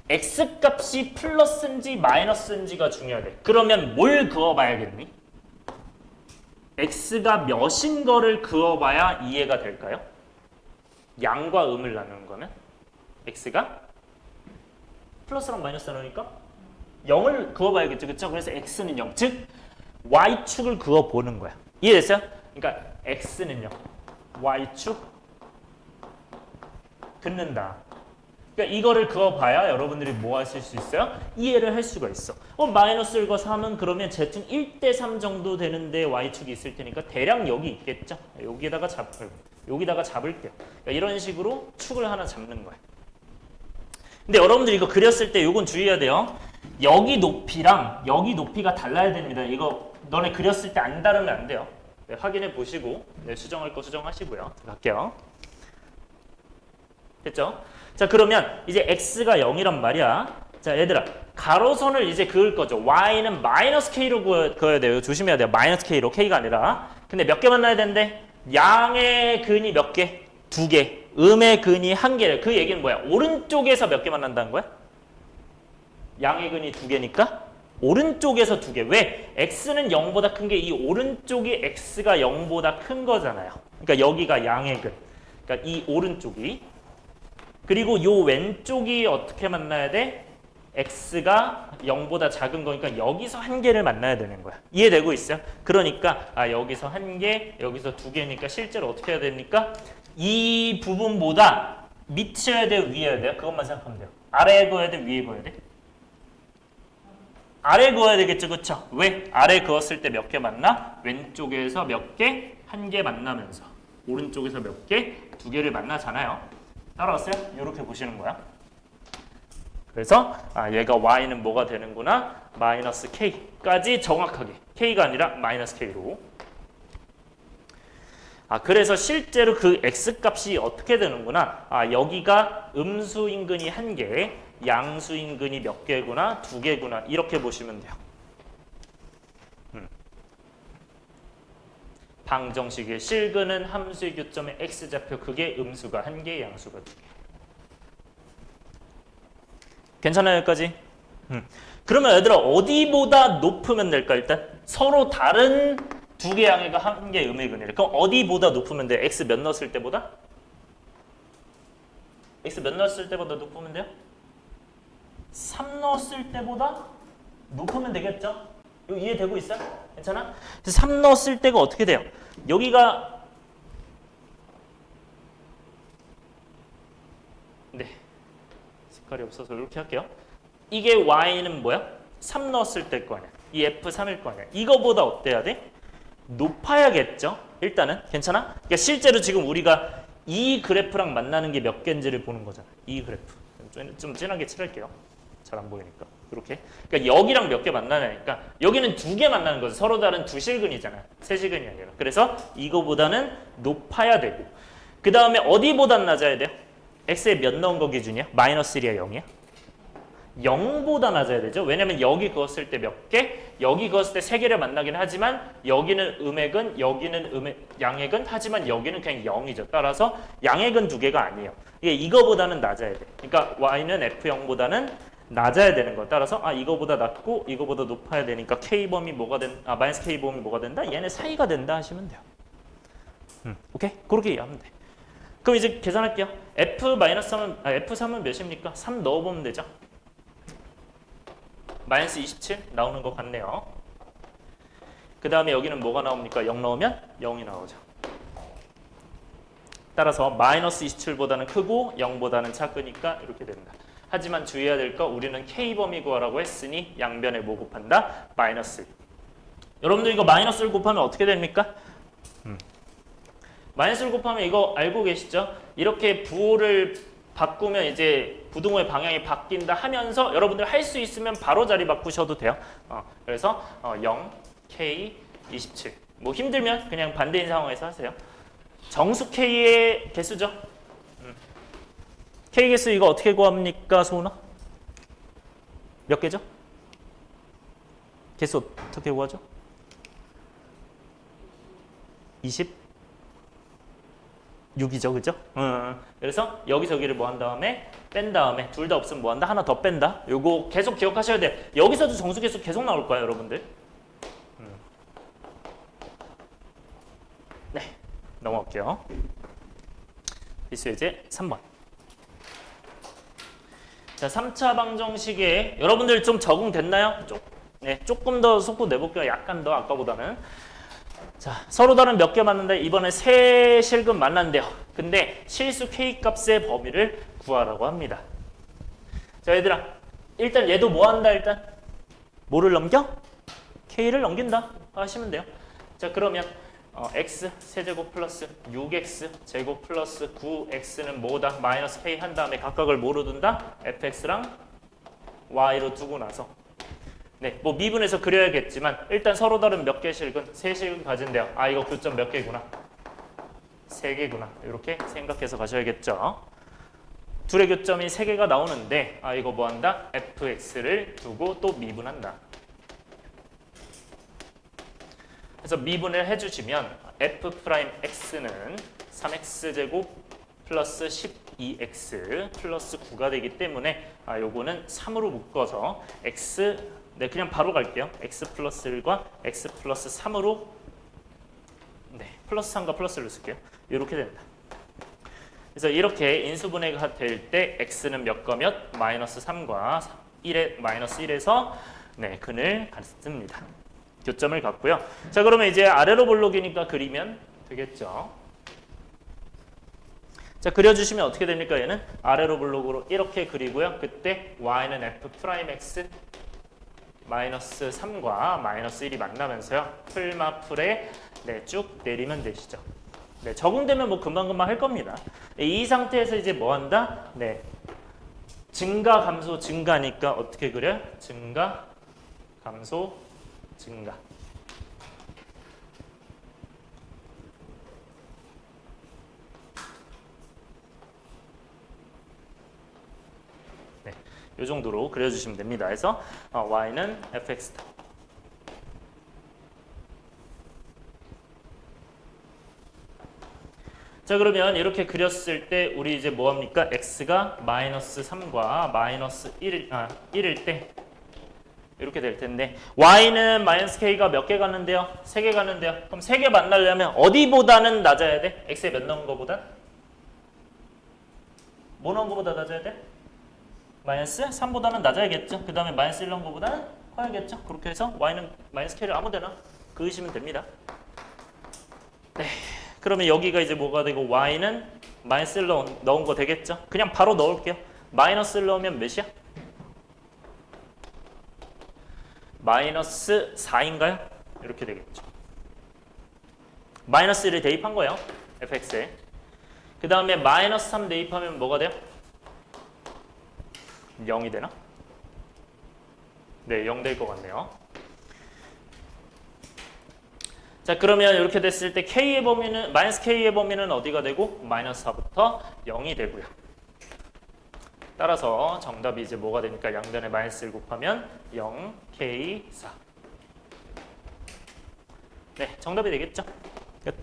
[SPEAKER 1] x값이 플러스인지 마이너스인지가 중요하대. 그러면 뭘 그어봐야겠니? x가 몇인 거를 그어봐야 이해가 될까요? 양과 음을 나누는 거는 x가 플러스랑 마이너스 나누니까 0을 그어봐야겠죠. 그렇죠? 그래서 x는 0. 즉 y축을 그어보는 거야. 이해됐어요? 그러니까 x는요. y축 긋는다. 그러니까 이거를 그어봐야 여러분들이 뭐 하실 수 있어요? 이해를 할 수가 있어. 마이너스 1과 3은 그러면 z축 1대3 정도 되는데 y축이 있을 테니까 대략 여기 있겠죠? 여기다가 잡을게요. 그러니까 이런 식으로 축을 하나 잡는 거야. 근데 여러분들 이거 그렸을 때 이건 주의해야 돼요. 여기 높이랑 여기 높이가 달라야 됩니다. 이거 너네 그렸을 때 안 다르면 안 돼요. 네, 확인해 보시고 수정할 거 수정하시고요. 갈게요. 됐죠? 자 그러면 이제 x가 0이란 말이야. 자 얘들아 가로선을 이제 그을 거죠. y는 마이너스 k로 그어야 돼요. 조심해야 돼요. 마이너스 k로 k가 아니라. 근데 몇 개 만나야 되는데 양의 근이 몇 개? 2개. 음의 근이 1개래. 그 얘기는 뭐야? 오른쪽에서 몇 개 만난다는 거야? 양의 근이 2개니까 오른쪽에서 2개. 왜? x는 0보다 큰 게 이 오른쪽이 x가 0보다 큰 거잖아요. 그러니까 여기가 양의 근. 그러니까 이 오른쪽이. 그리고 요 왼쪽이 어떻게 만나야 돼? x가 0보다 작은 거니까 여기서 1개를 만나야 되는 거야. 이해되고 있어요? 그러니까 여기서 1개, 여기서 2개니까 실제로 어떻게 해야 됩니까? 이 부분보다 밑이어야 돼요? 위여야 돼요? 그것만 생각하면 돼요. 아래에 그어야 돼? 위에 그어야 돼? 아래 그어야 되겠죠? 그쵸? 왜? 아래 그었을 때 몇 개 만나? 왼쪽에서 몇 개? 1개 만나면서 오른쪽에서 몇 개? 2개를 만나잖아요. 따라왔어요? 이렇게 보시는 거야. 그래서 얘가 y는 뭐가 되는구나? 마이너스 k까지 정확하게. k가 아니라 마이너스 k로. 그래서 실제로 그 x값이 어떻게 되는구나? 여기가 음수 인근이 1개, 양수 인근이 몇 개구나? 2개구나. 이렇게 보시면 돼요. 방정식의 실근은 함수의 교점의 x좌표 그게 음수가 1개, 양수가 2개. 괜찮아요 여기까지? 그러면 얘들아 어디보다 높으면 될까 일단? 서로 다른 2개 양의가 1개 음의 근이래. 그럼 어디보다 높으면 돼? x 몇 넣었을 때보다? x 몇 넣었을 때보다 높으면 돼요? 3 넣었을 때보다 높으면 되겠죠? 이거 이해되고 있어요? 괜찮아? 3 넣었을 때가 어떻게 돼요? 여기가 네 색깔이 없어서 이렇게 할게요. 이게 y는 뭐야? 3 넣었을 때일 거 아니야. 이 f3일 거 아니야. 이거보다 어때야 돼? 높아야겠죠? 일단은 괜찮아? 그러니까 실제로 지금 우리가 이 그래프랑 만나는 게 몇 개인지를 보는 거잖아. 이 그래프 좀 진하게 칠할게요. 잘 안 보이니까 이렇게. 그러니까 여기랑 몇 개 만나냐니까 여기는 2개 만나는 거죠. 서로 다른 2실근이잖아요. 3실근이 아니라. 그래서 이거보다는 높아야 되고 그 다음에 어디보다 낮아야 돼요? x에 몇 넣은 거 기준이야? 마이너스 1이야 0이야? 0보다 낮아야 되죠. 왜냐면 여기 그었을 때 몇 개? 여기 그었을 때 3개를 만나긴 하지만 여기는 음액은 여기는 양액은 하지만 여기는 그냥 0이죠. 따라서 양액은 2개가 아니에요. 이거보다는 낮아야 돼. 그러니까 y는 f0보다는 낮아야 되는 거. 따라서 이거보다 낮고 이거보다 높아야 되니까 k범이 뭐가 마이너스 k범이 뭐가 된다? 얘네 사이가 된다 하시면 돼요. 오케이? 그렇게 이해하면 돼. 그럼 이제 계산할게요. f-3은 f3은 몇입니까? 3 넣어보면 되죠. 마이너스 27 나오는 것 같네요. 그 다음에 여기는 뭐가 나옵니까? 0 넣으면 0이 나오죠. 따라서 마이너스 27보다는 크고 0보다는 작으니까 이렇게 된다. 하지만 주의해야 될 거 우리는 k범위 구하라고 했으니 양변에 뭐 곱한다? 마이너스 1. 여러분들 이거 마이너스 1 곱하면 어떻게 됩니까? 마이너스 1 곱하면 이거 알고 계시죠? 이렇게 부호를 바꾸면 이제 부등호의 방향이 바뀐다 하면서 여러분들 할 수 있으면 바로 자리 바꾸셔도 돼요. 그래서 0, k, 27. 뭐 힘들면 그냥 반대인 상황에서 하세요. 정수 k의 개수죠. k 개수 이거 어떻게 구합니까, 소은아? 몇 개죠? 개수 어떻게 구하죠? 26이죠, 그죠? 그래서 여기저기를 뭐 한 다음에 뺀 다음에 둘 다 없으면 뭐 한다? 하나 더 뺀다. 요거 계속 기억하셔야 돼. 여기서도 정수 개수 계속 나올 거야, 여러분들. 넘어갈게요. 필수 예제 3번. 자, 3차 방정식에 여러분들 좀 적응됐나요? 네, 조금 더 속도 내볼게요. 약간 더 아까보다는. 자, 서로 다른 몇 개 맞는데 이번에 세 실근 만난대요. 근데 실수 K 값의 범위를 구하라고 합니다. 자, 얘들아. 일단 얘도 뭐 한다, 일단? 뭐를 넘겨? K를 넘긴다 하시면 돼요. 자, 그러면 x 세제곱 플러스 6x 제곱 플러스 9x는 뭐다? 마이너스 k 한 다음에 각각을 뭐로 둔다? fx랑 y로 두고 나서 네, 뭐 미분해서 그려야겠지만 일단 서로 다른 몇 개 실근? 세 실근 가진대요. 아, 이거 교점 몇 개구나? 세 개구나. 이렇게 생각해서 가셔야겠죠. 둘의 교점이 세 개가 나오는데 아, 이거 뭐 한다? fx를 두고 또 미분한다. 그래서 미분을 해주시면 f'x는 3x제곱 플러스 12x 플러스 9가 되기 때문에 아, 요거는 3으로 묶어서 x 네, 그냥 바로 갈게요. x 플러스 1과 x 플러스 3으로 네, 플러스 3과 플러스 1로 쓸게요. 이렇게 된다. 그래서 이렇게 인수분해가 될 때 x는 몇 과 몇? 마이너스 3과 1에 마이너스 1에서 네, 근을 갖습니다. 교점을 갖고요. 자, 그러면 이제 아래로 볼록이니까 그리면 되겠죠. 자, 그려주시면 어떻게 됩니까? 얘는 아래로 볼록으로 이렇게 그리고요. 그때 y는 f'x 마이너스 3과 마이너스 1이 만나면서요. 풀마풀에 네, 쭉 내리면 되시죠. 네, 적응되면 뭐 금방금방 할 겁니다. 이 상태에서 이제 뭐 한다? 네, 증가, 감소, 증가니까 어떻게 그려? 증가, 감소, 증가. 네, 이 정도로 그려주시면 됩니다. 그래서 y는 fx다. 자, 그러면 이렇게 그렸을 때 우리 이제 뭐 합니까? x가 마이너스 3과 마이너스 1일 때 이렇게 될 텐데 y는 마이너스 k가 몇 개 갔는데요? 3개 갔는데요. 그럼 3개 만나려면 어디보다는 낮아야 돼? x에 몇 넣은 거보다? 뭐 넣은 거보다 낮아야 돼? 마이너스 3보다는 낮아야겠죠. 그 다음에 마이너스 1 넣은 거보다는 커야겠죠. 그렇게 해서 y는 마이너스 k를 아무 데나 그으시면 됩니다. 네, 그러면 여기가 이제 뭐가 되고 y는 마이너스 1 넣은 거 되겠죠. 그냥 바로 넣을게요. 마이너스 1 넣으면 몇이야? 마이너스 4인가요? 이렇게 되겠죠. 마이너스 1을 대입한 거예요. fx에. 그 다음에 마이너스 3 대입하면 뭐가 돼요? 0이 되나? 네, 0 될 것 같네요. 자, 그러면 이렇게 됐을 때 k의 범위는 마이너스 k의 범위는 어디가 되고? 마이너스 4부터 0이 되고요. 따라서 정답이 이제 뭐가 되니까 양변에 마이너스 1 곱하면 0, K4. 네, 정답이 되겠죠? 끝.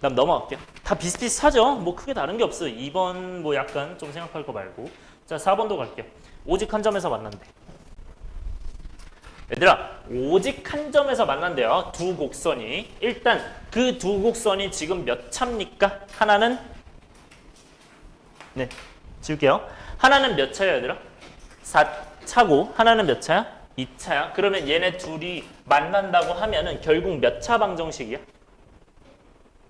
[SPEAKER 1] 다음 넘어갈게요. 다 비슷비슷하죠? 뭐 크게 다른 게 없어요. 2번 뭐 약간 좀 생각할 거 말고. 자, 4번도 갈게요. 오직 한 점에서 만난대. 얘들아, 오직 한 점에서 만난대요. 두 곡선이. 일단 그 두 곡선이 지금 몇 차입니까? 하나는 네, 지울게요. 하나는 몇 차야, 얘들아? 4차고 하나는 몇 차야? 2차야. 그러면 얘네 둘이 만난다고 하면은 결국 몇 차 방정식이야?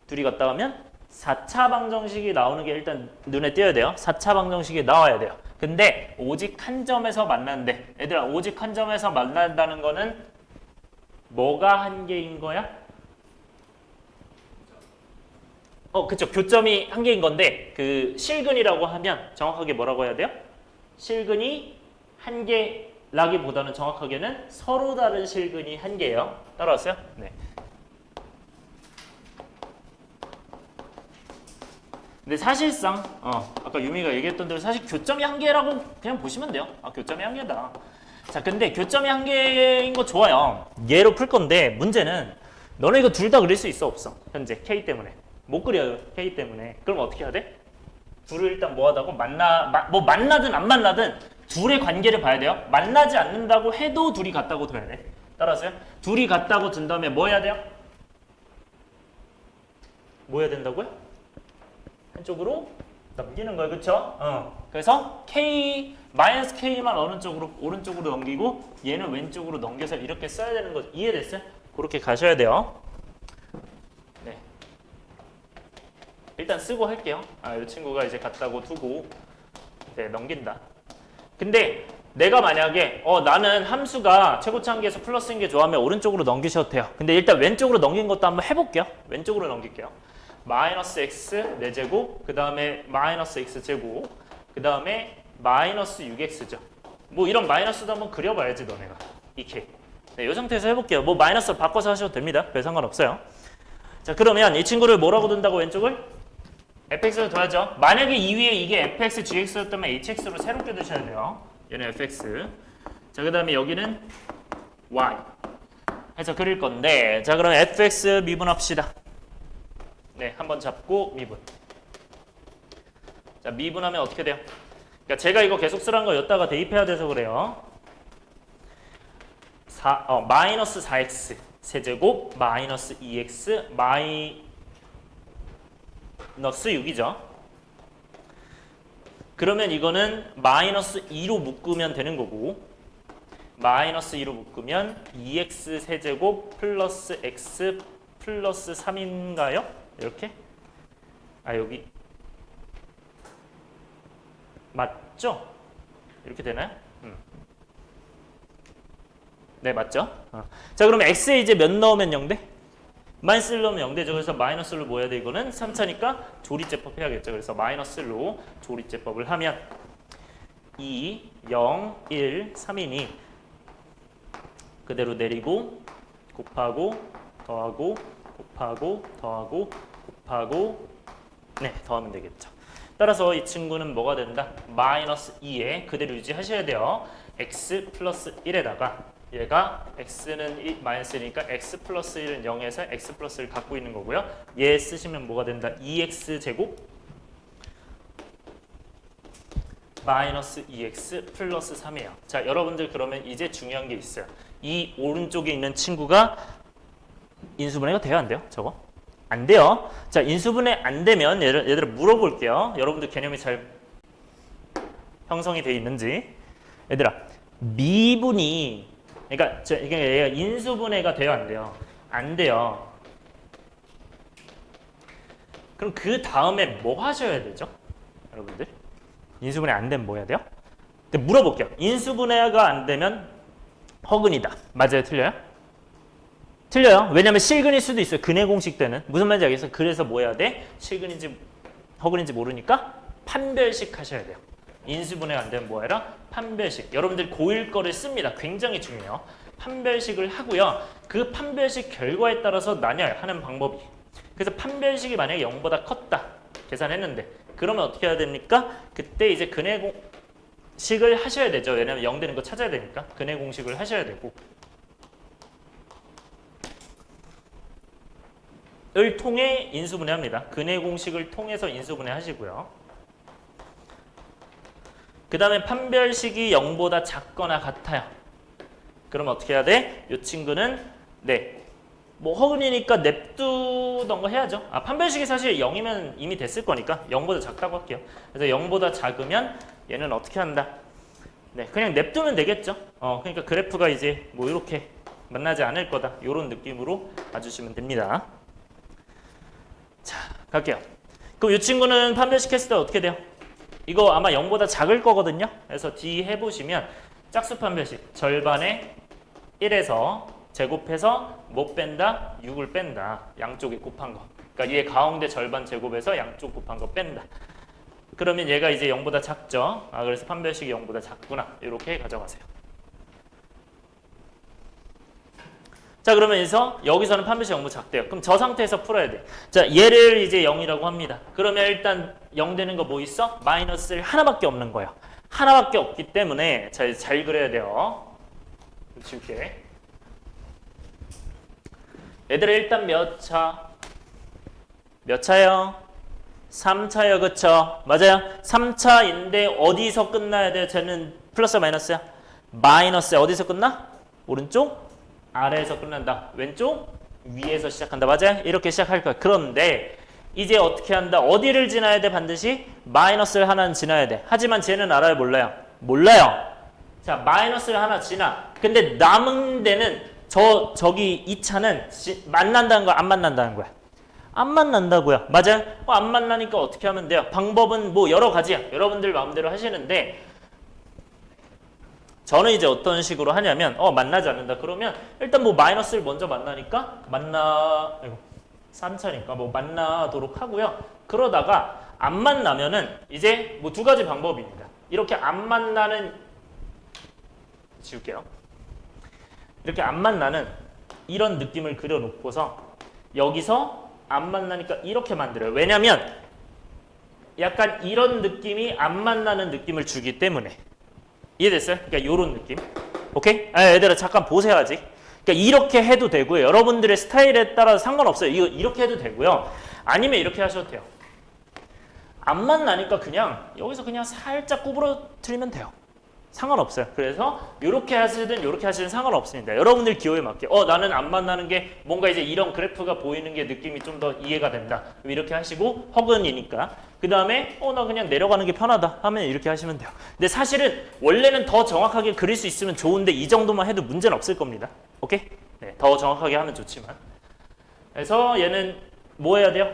[SPEAKER 1] 둘이 갔다 가면 4차 방정식이 나오는 게 일단 눈에 띄어야 돼요. 4차 방정식이 나와야 돼요. 근데 오직 한 점에서 만난대. 얘들아, 오직 한 점에서 만난다는 거는 뭐가 한계인 거야? 그쵸. 교점이 한 개인 건데 그 실근이라고 하면 정확하게 뭐라고 해야 돼요? 실근이 한 개라기보다는 정확하게는 서로 다른 실근이 한 개예요. 따라왔어요? 네. 근데 사실상 아까 유미가 얘기했던 대로 사실 교점이 한 개라고 그냥 보시면 돼요. 아, 교점이 한 개다. 자, 근데 교점이 한 개인 거 좋아요. 얘로 풀 건데 문제는 너네 이거 둘 다 그릴 수 있어 없어? 현재 K 때문에. 못 그려요. K 때문에. 그럼 어떻게 해야 돼? 둘을 일단 뭐 하다고 만나든 안 만나든 둘의 관계를 봐야 돼요. 만나지 않는다고 해도 둘이 같다고 둬야 돼. 따라서요? 둘이 같다고 둔 다음에 뭐 해야 돼요? 뭐 해야 된다고요? 한쪽으로 넘기는 거예요. 그쵸? 그래서 K, 마이너스 K만 오른쪽으로 넘기고 얘는 왼쪽으로 넘겨서 이렇게 써야 되는 거 이해됐어요? 그렇게 가셔야 돼요. 네. 일단 쓰고 할게요. 이 친구가 이제 같다고 두고 네, 넘긴다. 근데 내가 만약에 나는 함수가 최고차함계에서 플러스인 게 좋아하면 오른쪽으로 넘기셔도 돼요. 근데 일단 왼쪽으로 넘긴 것도 한번 해볼게요. 왼쪽으로 넘길게요. 마이너스 x 4제곱, 그 다음에 마이너스 x 제곱, 그 다음에 마이너스 6x죠. 뭐 이런 마이너스도 한번 그려봐야지 너네가. 이 K. 네, 이 상태에서 해볼게요. 뭐 마이너스로 바꿔서 하셔도 됩니다. 별 상관없어요. 자, 그러면 이 친구를 뭐라고 둔다고 왼쪽을? fx로 둬야죠. 만약에 이 위에 이게 fx, gx였다면 hx로 새롭게 두셔야 돼요. 얘는 fx. 자, 그 다음에 여기는 y. 해서 그릴 건데, 자, 그럼 fx 미분합시다. 네, 한번 잡고 미분. 자, 미분하면 어떻게 돼요? 그러니까 제가 이거 계속 쓰라는 거 여기다가 대입해야 돼서 그래요. 마이너스 4x 세제곱 마이너스 2x 마이너스 6이죠. 그러면 이거는 마이너스 2로 묶으면 되는 거고 마이너스 2로 묶으면 2x 세제곱 플러스 x 플러스 3인가요? 이렇게? 여기 맞죠? 이렇게 되나요? 네, 맞죠? 자, 그럼 x에 이제 몇 넣으면 0돼? 마이너스 1 넣으면 0되죠. 그래서 마이너스 1로 뭐 해야 돼? 이거는 3차니까 조리제법 해야겠죠. 그래서 마이너스 1로 조리제법을 하면 2, 0, 1, 3이니 그대로 내리고 곱하고 더하고 곱하고 더하고 곱하고 네, 더하면 되겠죠. 따라서 이 친구는 뭐가 된다? 마이너스 2에 그대로 유지하셔야 돼요. x 플러스 1에다가 얘가 x는 마이너스 1이니까 x 플러스 1은 0에서 x 플러스 1 갖고 있는 거고요. 얘 쓰시면 뭐가 된다? 2x 제곱 마이너스 2x 플러스 3이에요. 자, 여러분들 그러면 이제 중요한 게 있어요. 이 오른쪽에 있는 친구가 인수분해가 돼요? 안 돼요? 저거? 안 돼요. 자, 인수분해 안 되면 얘들아 물어볼게요. 여러분들 개념이 잘 형성이 돼 있는지. 얘들아, 미분이 그러니까 이게 얘가 인수분해가 돼요? 안 돼요? 안 돼요. 그럼 그 다음에 뭐 하셔야 되죠? 여러분들? 인수분해 안 되면 뭐 해야 돼요? 근데 물어볼게요. 인수분해가 안 되면 허근이다. 맞아요? 틀려요? 틀려요. 왜냐면 실근일 수도 있어요. 근해 공식 때는. 무슨 말인지 알겠어요? 그래서 뭐 해야 돼? 실근인지 허근인지 모르니까 판별식 하셔야 돼요. 인수분해가 안 되면 뭐 해라? 판별식. 여러분들 고1 거를 씁니다. 굉장히 중요해요. 판별식을 하고요. 그 판별식 결과에 따라서 나뉘어요. 하는 방법이. 그래서 판별식이 만약에 0보다 컸다. 계산했는데. 그러면 어떻게 해야 됩니까? 그때 이제 근해 공식을 하셔야 되죠. 왜냐면 0 되는 거 찾아야 되니까. 근해 공식을 하셔야 되고. 을 통해 인수분해합니다. 근해 공식을 통해서 인수분해 하시고요. 그 다음에 판별식이 0보다 작거나 같아요. 그럼 어떻게 해야 돼? 이 친구는 네, 뭐 허근이니까 냅두던 거 해야죠. 판별식이 사실 0이면 이미 됐을 거니까 0보다 작다고 할게요. 그래서 0보다 작으면 얘는 어떻게 한다? 네, 그냥 냅두면 되겠죠. 그러니까 그래프가 이제 뭐 이렇게 만나지 않을 거다. 이런 느낌으로 봐주시면 됩니다. 자, 갈게요. 그럼 이 친구는 판별식 했을 때 어떻게 돼요? 이거 아마 0보다 작을 거거든요. 그래서 D 해보시면 짝수 판별식 절반에 1에서 제곱해서 못 뺀다? 6을 뺀다. 양쪽에 곱한 거. 그러니까 얘 가운데 절반 제곱해서 양쪽 곱한 거 뺀다. 그러면 얘가 이제 0보다 작죠. 그래서 판별식이 0보다 작구나. 이렇게 가져가세요. 자, 그러면서 여기서는 판별식 0보다 작대요. 그럼 저 상태에서 풀어야 돼. 자, 얘를 이제 0이라고 합니다. 그러면 일단 0 되는 거 뭐 있어? 마이너스 하나밖에 없는 거예요. 하나밖에 없기 때문에 잘 그려야 돼요. 지울게. 얘들아 일단 몇 차? 몇 차요? 3차요. 그쵸? 맞아요. 3차인데 어디서 끝나야 돼요? 쟤는 플러스 마이너스야? 마이너스야. 어디서 끝나? 오른쪽? 아래에서 끝난다. 왼쪽? 위에서 시작한다. 맞아요? 이렇게 시작할 거야. 그런데 이제 어떻게 한다? 어디를 지나야 돼? 반드시 마이너스를 하나는 지나야 돼. 하지만 쟤는 알아요? 몰라요? 몰라요. 자, 마이너스를 하나 지나. 근데 남은 데는 저기 이 차는 만난다는 거야? 안 만난다는 거야? 안 만난다고요. 맞아요? 안 만나니까 어떻게 하면 돼요? 방법은 뭐 여러 가지야. 여러분들 마음대로 하시는데 저는 이제 어떤 식으로 하냐면 만나지 않는다. 그러면 일단 뭐 마이너스를 먼저 만나니까 싼차니까 뭐 만나도록 하고요. 그러다가 안 만나면은 이제 뭐 두 가지 방법입니다. 이렇게 안 만나는 지울게요. 이렇게 안 만나는 이런 느낌을 그려놓고서 여기서 안 만나니까 이렇게 만들어요. 왜냐면 약간 이런 느낌이 안 만나는 느낌을 주기 때문에. 이해됐어요? 그러니까 이런 느낌. 오케이? 얘들아 잠깐 보세요 아직. 그러니까 이렇게 해도 되고요. 여러분들의 스타일에 따라서 상관없어요. 이렇게 해도 되고요. 아니면 이렇게 하셔도 돼요. 안 만나니까 그냥 여기서 그냥 살짝 구부러뜨리면 돼요. 상관없어요. 그래서 이렇게 하시든 이렇게 하시든 상관없습니다. 여러분들 기호에 맞게 나는 안 만나는 게 뭔가 이제 이런 그래프가 보이는 게 느낌이 좀 더 이해가 된다. 이렇게 하시고 허근이니까 그 다음에 나 그냥 내려가는 게 편하다 하면 이렇게 하시면 돼요. 근데 사실은 원래는 더 정확하게 그릴 수 있으면 좋은데 이 정도만 해도 문제는 없을 겁니다. 오케이? 네, 더 정확하게 하면 좋지만 그래서 얘는 뭐 해야 돼요?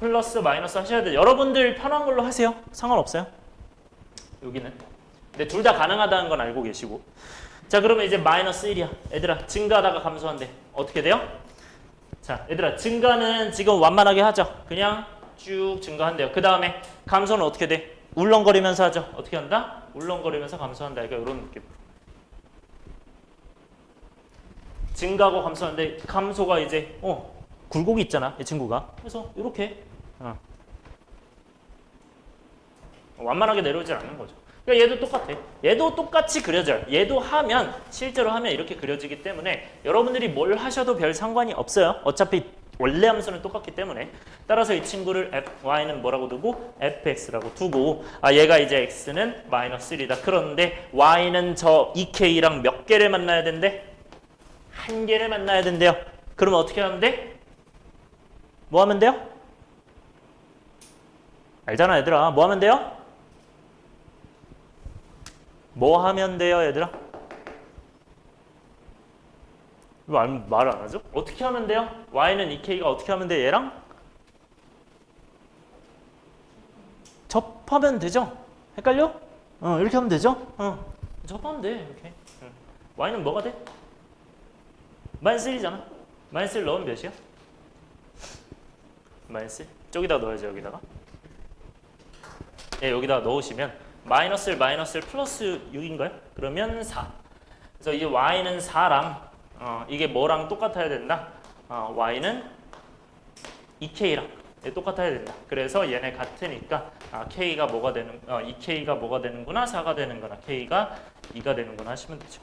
[SPEAKER 1] 플러스 마이너스 하셔야 돼요. 여러분들 편한 걸로 하세요. 상관없어요. 여기는 근데 둘 다 가능하다는 건 알고 계시고. 자, 그러면 이제 마이너스 1이야. 얘들아, 증가하다가 감소한대. 어떻게 돼요? 자, 얘들아, 증가는 지금 완만하게 하죠. 그냥 쭉 증가한대요. 그 다음에 감소는 어떻게 돼? 울렁거리면서 하죠. 어떻게 한다? 울렁거리면서 감소한다. 그러니까 이런 느낌. 증가하고 감소하는데 감소가 이제 굴곡이 있잖아. 이 친구가. 그래서 이렇게 완만하게 내려오질 않는 거죠. 그러니까 얘도 똑같아. 얘도 똑같이 그려져요. 얘도 하면 실제로 하면 이렇게 그려지기 때문에 여러분들이 뭘 하셔도 별 상관이 없어요. 어차피 원래 함수는 똑같기 때문에. 따라서 이 친구를 y는 뭐라고 두고 fx라고 두고 얘가 이제 x는 마이너스 1이다. 그런데 y는 저 2k랑 몇 개를 만나야 된대? 한 개를 만나야 된대요. 그러면 어떻게 하면 돼? 뭐 하면 돼요? 알잖아 얘들아. 뭐 하면 돼요? 뭐 하면 돼요, 얘들아? 말 안 하죠? 어떻게 하면 돼요? y는 2k가 어떻게 하면 돼요, 얘랑? 접하면 되죠? 헷갈려? 이렇게 하면 되죠? 접하면 돼, 이렇게. y는 뭐가 돼? 마이너스 1이잖아. 마이너스 1 넣으면 몇이야? 마이너스 1. 저기다 넣어야죠, 여기다가. 여기다 넣으시면 마이너스 1, 마이너스 1 플러스 6인가요? 그러면 4. 그래서 이제 y는 4랑 이게 뭐랑 똑같아야 된다? y는 2k랑 똑같아야 된다. 그래서 얘네 같으니까 k가 뭐가 되는 2k가 뭐가 되는구나? 4가 되는구나. k가 2가 되는구나 하시면 되죠.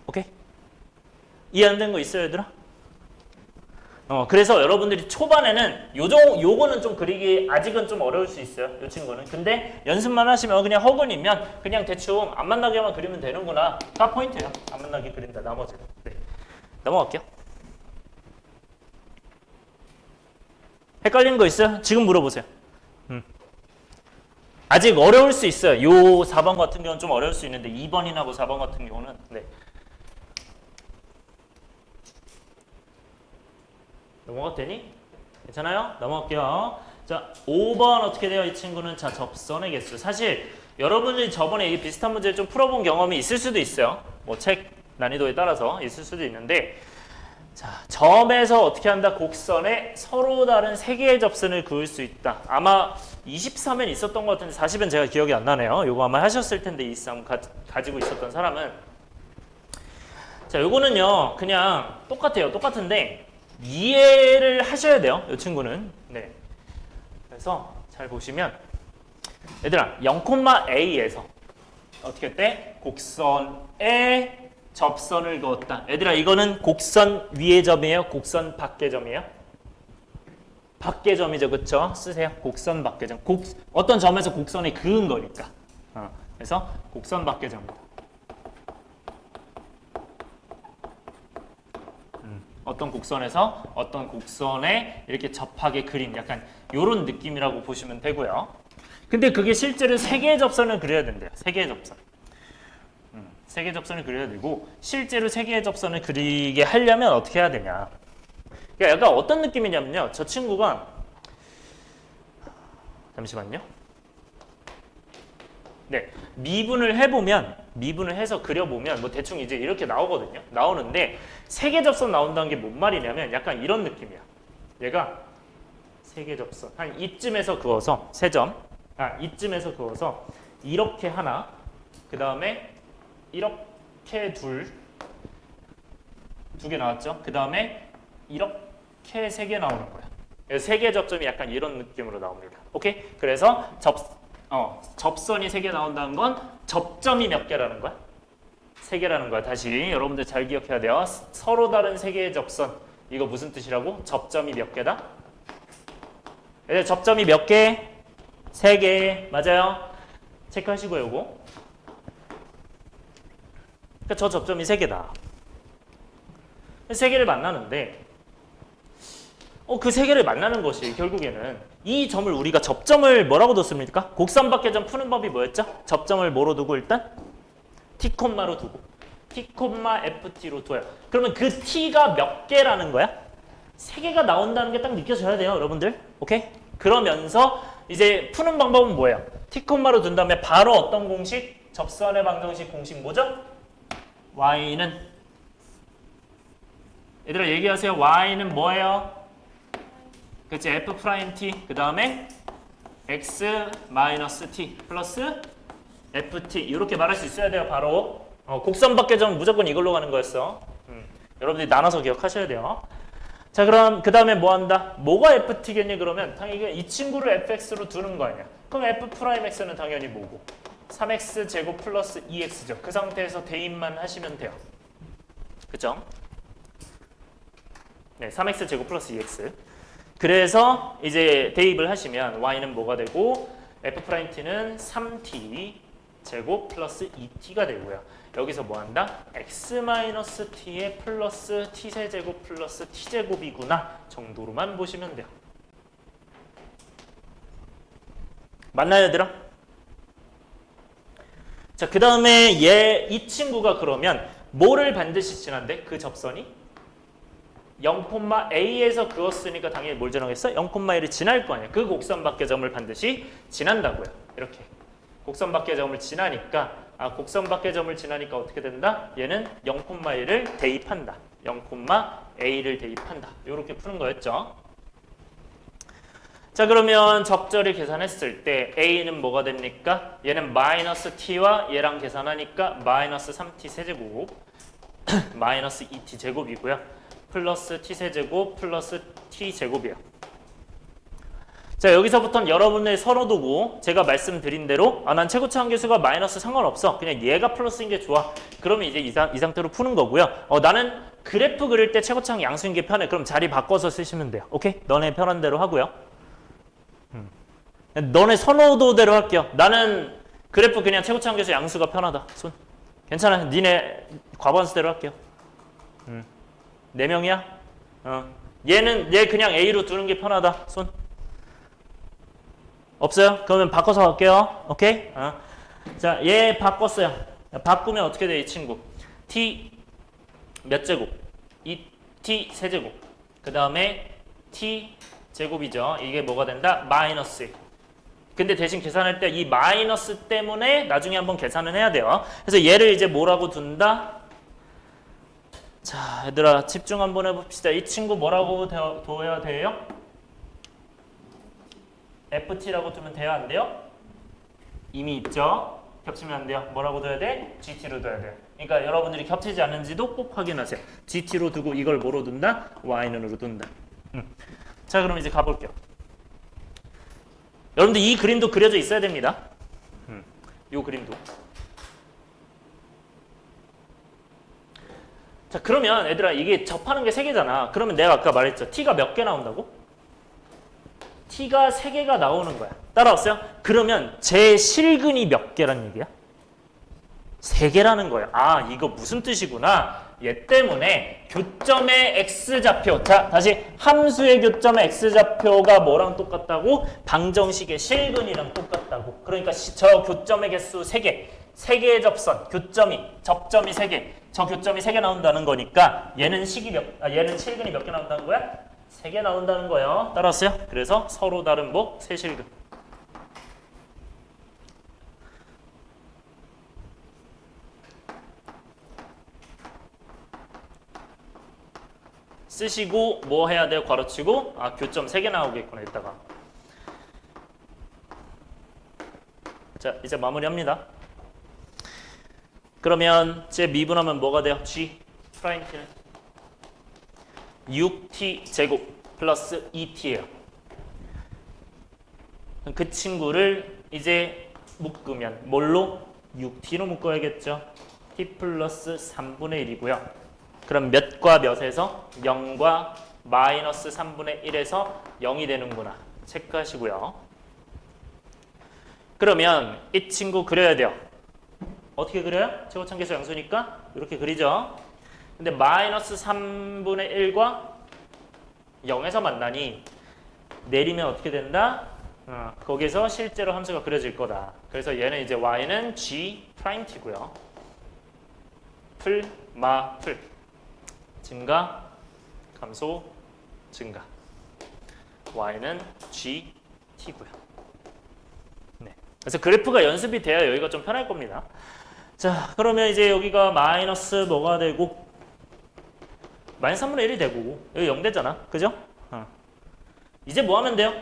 [SPEAKER 1] 오케이? 이해 안 된 거 있어요, 얘들아? 그래서 여러분들이 초반에는 요거는 좀 그리기 아직은 좀 어려울 수 있어요. 이 친구는. 근데 연습만 하시면 그냥 허근이면 그냥 대충 안 만나게만 그리면 되는구나. 다 포인트예요. 안 만나게 그린다. 나머지는. 네. 넘어갈게요. 헷갈리는 거 있어요? 지금 물어보세요. 아직 어려울 수 있어요. 요 4번 같은 경우는 좀 어려울 수 있는데 2번이나 4번 같은 경우는 네. 넘어가도 되니? 괜찮아요? 넘어갈게요. 자, 5번 어떻게 돼요? 이 친구는 자 접선의 개수. 사실 여러분들이 저번에 이 비슷한 문제를 좀 풀어본 경험이 있을 수도 있어요. 뭐 책 난이도에 따라서 있을 수도 있는데 자, 점에서 어떻게 한다? 곡선에 서로 다른 3개의 접선을 그을 수 있다. 아마 23엔 있었던 것 같은데 40엔 제가 기억이 안 나네요. 요거 아마 하셨을 텐데 23 가지고 있었던 사람은 자, 요거는요. 그냥 똑같아요. 똑같은데 이해를 하셔야 돼요. 이 친구는. 네. 그래서 잘 보시면 얘들아 0,A에서 어떻게 돼? 곡선에 접선을 그었다. 얘들아 이거는 곡선 위의 점이에요? 곡선 밖의 점이에요? 밖의 점이죠. 그쵸? 쓰세요. 곡선 밖의 점. 어떤 점에서 곡선에 그은 거니까. 그래서 곡선 밖의 점이다. 어떤 곡선에서 어떤 곡선에 이렇게 접하게 그린 약간 요런 느낌이라고 보시면 되고요. 근데 그게 실제로 세 개의 접선을 그려야 된대요. 세 개의 접선. 세 개의 접선을 그려야 되고 실제로 세 개의 접선을 그리게 하려면 어떻게 해야 되냐. 그러니까 약간 어떤 느낌이냐면요. 저 친구가 잠시만요. 네, 미분을 해보면 미분을 해서 그려보면 뭐 대충 이제 이렇게 나오거든요. 나오는데 세개 접선 나온다는 게 뭔 말이냐면 약간 이런 느낌이야. 얘가 세 개 접선 한 이쯤에서 그어서 세 점, 이쯤에서 그어서 이렇게 하나, 그 다음에 이렇게 두 개 나왔죠. 그 다음에 이렇게 세 개 나오는 거야. 세 개 접점이 약간 이런 느낌으로 나옵니다. 오케이? 그래서 접선이 세 개 나온다는 건 접점이 몇 개라는 거야? 세 개라는 거야. 다시 여러분들 잘 기억해야 돼요. 서로 다른 세 개의 접선. 이거 무슨 뜻이라고? 접점이 몇 개다? 접점이 몇 개? 세 개. 맞아요. 체크하시고요, 요거. 그러니까 저 접점이 세 개다. 세 개를 만나는데 그 세 개를 만나는 것이 결국에는 이 점을 우리가 접점을 뭐라고 뒀습니까? 곡선밖에점 푸는 법이 뭐였죠? 접점을 뭐로 두고 일단? t, 로 두고 t, ft로 둬요. 그러면 그 t가 몇 개라는 거야? 세 개가 나온다는 게 딱 느껴져야 돼요, 여러분들. 오케이? 그러면서 이제 푸는 방법은 뭐예요? t, 로 둔 다음에 바로 어떤 공식? 접선의 방정식 공식 뭐죠? y는 얘들아 얘기하세요. y는 뭐예요? 그치, f'(t) 그 다음에 x-t 플러스 ft 이렇게 말할 수 있어야 돼요. 바로 곡선밖에점 무조건 이걸로 가는 거였어. 여러분들이 나눠서 기억하셔야 돼요. 자, 그럼 그 다음에 뭐 한다? 뭐가 ft겠니? 그러면 당연히 이 친구를 fx로 두는 거 아니야. 그럼 f'x는 당연히 뭐고? 3x 제곱 플러스 2x죠. 그 상태에서 대입만 하시면 돼요. 그죠? 네, 3x 제곱 플러스 2x. 그래서 이제 대입을 하시면 y는 뭐가 되고 f't는 3t 제곱 플러스 2t가 되고요. 여기서 뭐 한다? x-t의 플러스 t세제곱 플러스 t제곱이구나 정도로만 보시면 돼요. 맞나요, 얘들아? 자, 그 다음에 이 친구가 그러면 뭐를 반드시 지난대? 그 접선이? 0,a에서 그었으니까 당연히 뭘 지나겠어? 0,1을 지날 거 아니야. 그 곡선밖의 점을 반드시 지난다고요. 이렇게. 곡선밖의 점을 지나니까 곡선밖의 점을 지나니까 어떻게 된다? 얘는 0,1을 대입한다. 0,a를 대입한다. 이렇게 푸는 거였죠. 자, 그러면 적절히 계산했을 때 a는 뭐가 됩니까? 얘는 마이너스 t와 얘랑 계산하니까 마이너스 3t 세제곱 마이너스 2t 제곱이고요. 플러스 t세제곱 플러스 t제곱이에요. 자, 여기서부터는 여러분의 선호도고 제가 말씀드린 대로 난 최고차 함계수가 마이너스 상관없어. 그냥 얘가 플러스인 게 좋아. 그러면 이제 이 상태로 푸는 거고요. 나는 그래프 그릴 때 최고차 양수인 게 편해. 그럼 자리 바꿔서 쓰시면 돼요. 오케이? 너네 편한 대로 하고요. 너네 선호도대로 할게요. 나는 그래프 그냥 최고차 함계수 양수가 편하다. 손. 괜찮아. 니네 과반수대로 할게요. 4명이야? 얘 그냥 A로 두는 게 편하다. 손. 없어요? 그러면 바꿔서 갈게요. 오케이? 자, 얘 바꿨어요. 바꾸면 어떻게 돼, 이 친구? t 몇 제곱? 2t 세제곱. 그 다음에 t 제곱이죠. 이게 뭐가 된다? 마이너스. 근데 대신 계산할 때 이 마이너스 때문에 나중에 한번 계산을 해야 돼요. 그래서 얘를 이제 뭐라고 둔다? 자, 얘들아 집중 한번 해봅시다. 이 친구 뭐라고 둬야 돼요? ft라고 두면 돼요? 안 돼요? 이미 있죠? 겹치면 안 돼요. 뭐라고 둬야 돼? gt로 둬야 돼요. 그러니까 여러분들이 겹치지 않는지도 꼭 확인하세요. gt로 두고 이걸 뭐로 둔다? y는으로 둔다. 자, 그럼 이제 가볼게요. 여러분들 이 그림도 그려져 있어야 됩니다. 이 그림도. 자, 그러면 얘들아 이게 접하는 게 3개잖아. 그러면 내가 아까 말했죠. t가 몇 개 나온다고? t가 3개가 나오는 거야. 따라왔어요? 그러면 제 실근이 몇 개란 얘기야? 3개라는 거예요. 아, 이거 무슨 뜻이구나. 얘 때문에 교점의 x좌표. 자, 다시 함수의 교점의 x좌표가 뭐랑 똑같다고? 방정식의 실근이랑 똑같다고. 그러니까 저 교점의 개수 3개. 3개의 접선, 접점이 3개. 저 교점이 3개 나온다는 거니까 얘는 얘는 실근이 몇 개 나온다는 거야? 3개 나온다는 거예요. 따라왔어요? 그래서 서로 다른 뭐? 세실근. 쓰시고 뭐 해야 돼요? 괄호치고 아 교점 3개 나오겠구나 이따가. 자 이제 마무리합니다. 그러면 제 미분하면 뭐가 돼요? G 프라임 t는 6t 제곱 플러스 2t예요. 그 친구를 이제 묶으면 뭘로? 6t로 묶어야겠죠. t 플러스 3분의 1이고요. 그럼 몇과 몇에서 0과 마이너스 3분의 1에서 0이 되는구나. 체크하시고요. 그러면 이 친구 그려야 돼요. 어떻게 그려요? 최고참계수 양수니까 이렇게 그리죠. 근데 마이너스 3분의 1과 0에서 만나니 내리면 어떻게 된다? 거기서 실제로 함수가 그려질 거다. 그래서 얘는 이제 y는 g 프라임 t고요. 풀, 마, 풀. 증가, 감소, 증가. y는 g, t고요. 네. 그래서 그래프가 연습이 돼야 여기가 좀 편할 겁니다. 자, 그러면 이제 여기가 마이너스 뭐가 되고 마이너스 3분의 1이 되고 여기 0 되잖아. 그죠? 이제 뭐 하면 돼요?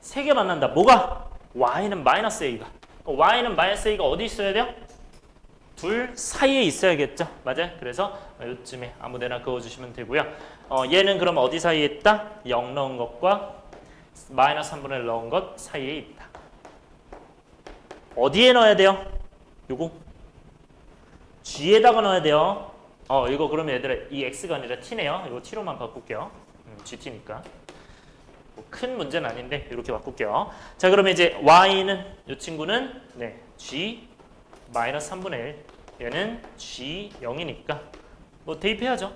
[SPEAKER 1] 3개 만난다. 뭐가? y는 마이너스 a가. y는 마이너스 a가 어디 있어야 돼요? 둘 사이에 있어야겠죠. 맞아요. 그래서 이쯤에 아무데나 그어주시면 되고요. 얘는 그럼 어디 사이에 있다? 0 넣은 것과 마이너스 3분의 1 넣은 것 사이에 있다. 어디에 넣어야 돼요? 요거 G에다가 넣어야 돼요. 이거 그러면 얘들아 이 X가 아니라 T네요. 이거 T로만 바꿀게요. GT니까. 뭐 큰 문제는 아닌데 이렇게 바꿀게요. 자 그러면 이제 Y는 이 친구는 네 G 마이너스 3분의 1 얘는 G0이니까 뭐 대입해야죠.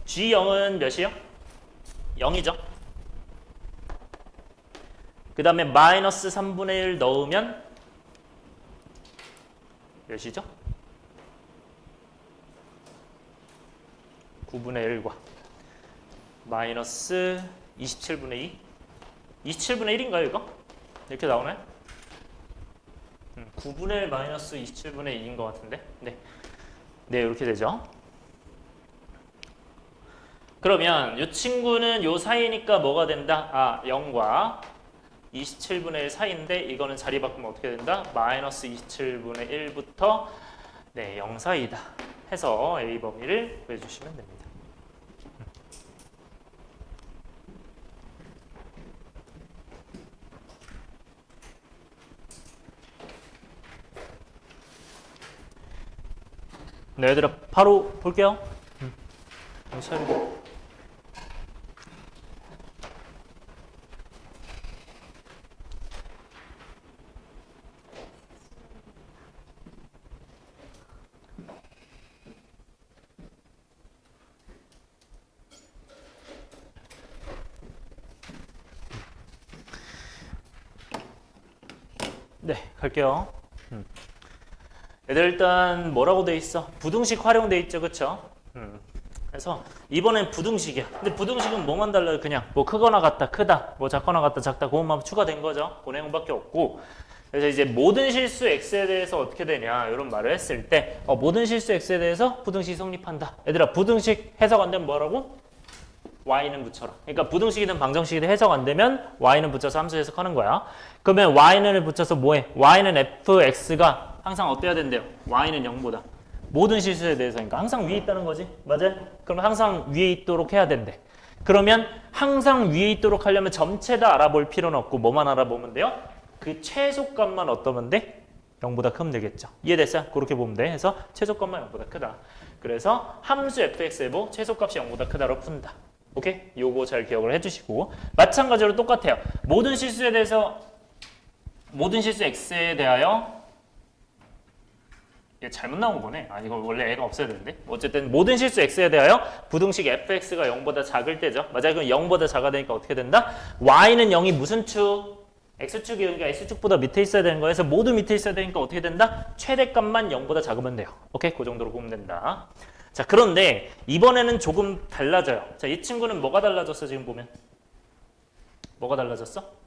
[SPEAKER 1] G0은 몇이요? 0이죠. 그 다음에 마이너스 3분의 1 넣으면 몇이죠? 9분의 1과 마이너스 27분의 2 27분의 1인가요 이거? 이렇게 나오나요? 9분의 1 마이너스 27분의 2인 것 같은데 네, 이렇게 되죠. 그러면 이 친구는 요 사이니까 뭐가 된다? 0과 27분의 1 사이인데 이거는 자리 바꾸면 어떻게 된다? 마이너스 27분의 1부터 네, 0 사이다 해서 A 범위를 구해주시면 됩니다. 네, 얘들아 바로 볼게요. 네, 갈게요. 얘들 일단 뭐라고 돼 있어? 부등식 활용돼 있죠, 그쵸? 그래서 이번엔 부등식이야. 근데 부등식은 뭐만 달라요? 그냥 뭐 크거나 같다, 크다, 뭐 작거나 같다, 작다, 그것만 추가된 거죠. 그 내용밖에 없고. 그래서 이제 모든 실수 x에 대해서 어떻게 되냐 이런 말을 했을 때 모든 실수 x에 대해서 부등식이 성립한다. 얘들아 부등식 해석 안 되면 뭐라고? y는 붙여라. 그러니까 부등식이든 방정식이든 해석 안 되면 y는 붙여서 함수 해석하는 거야. 그러면 y는 붙여서 뭐해? y는 fx가 항상 어때야 된대요? y는 0보다. 모든 실수에 대해서 그러니까 항상 위에 있다는 거지. 맞아요? 그럼 항상 위에 있도록 해야 된대. 그러면 항상 위에 있도록 하려면 전체 다 알아볼 필요는 없고 뭐만 알아보면 돼요? 그 최소값만 어떠면 돼? 0보다 크면 되겠죠. 이해됐어요? 그렇게 보면 돼. 해서 최소값만 0보다 크다. 그래서 함수 fx의 뭐 최소값이 0보다 크다로 푼다. 오케이? 요거 잘 기억을 해주시고 마찬가지로 똑같아요. 모든 실수 x에 대하여 얘 잘못 나온 거네. 아 이거 원래 애가 없어야 되는데. 어쨌든 모든 실수 x에 대하여 부등식 fx가 0보다 작을 때죠. 맞아요. 그럼 0보다 작아 되니까 어떻게 된다? y는 0이 무슨 축? x축이 그러니까 x축보다 밑에 있어야 되는 거예요. 그래서 모두 밑에 있어야 되니까 어떻게 된다? 최대값만 0보다 작으면 돼요. 오케이? 그 정도로 보면 된다. 자, 그런데 이번에는 조금 달라져요. 자, 이 친구는 뭐가 달라졌어? 지금 보면. 뭐가 달라졌어?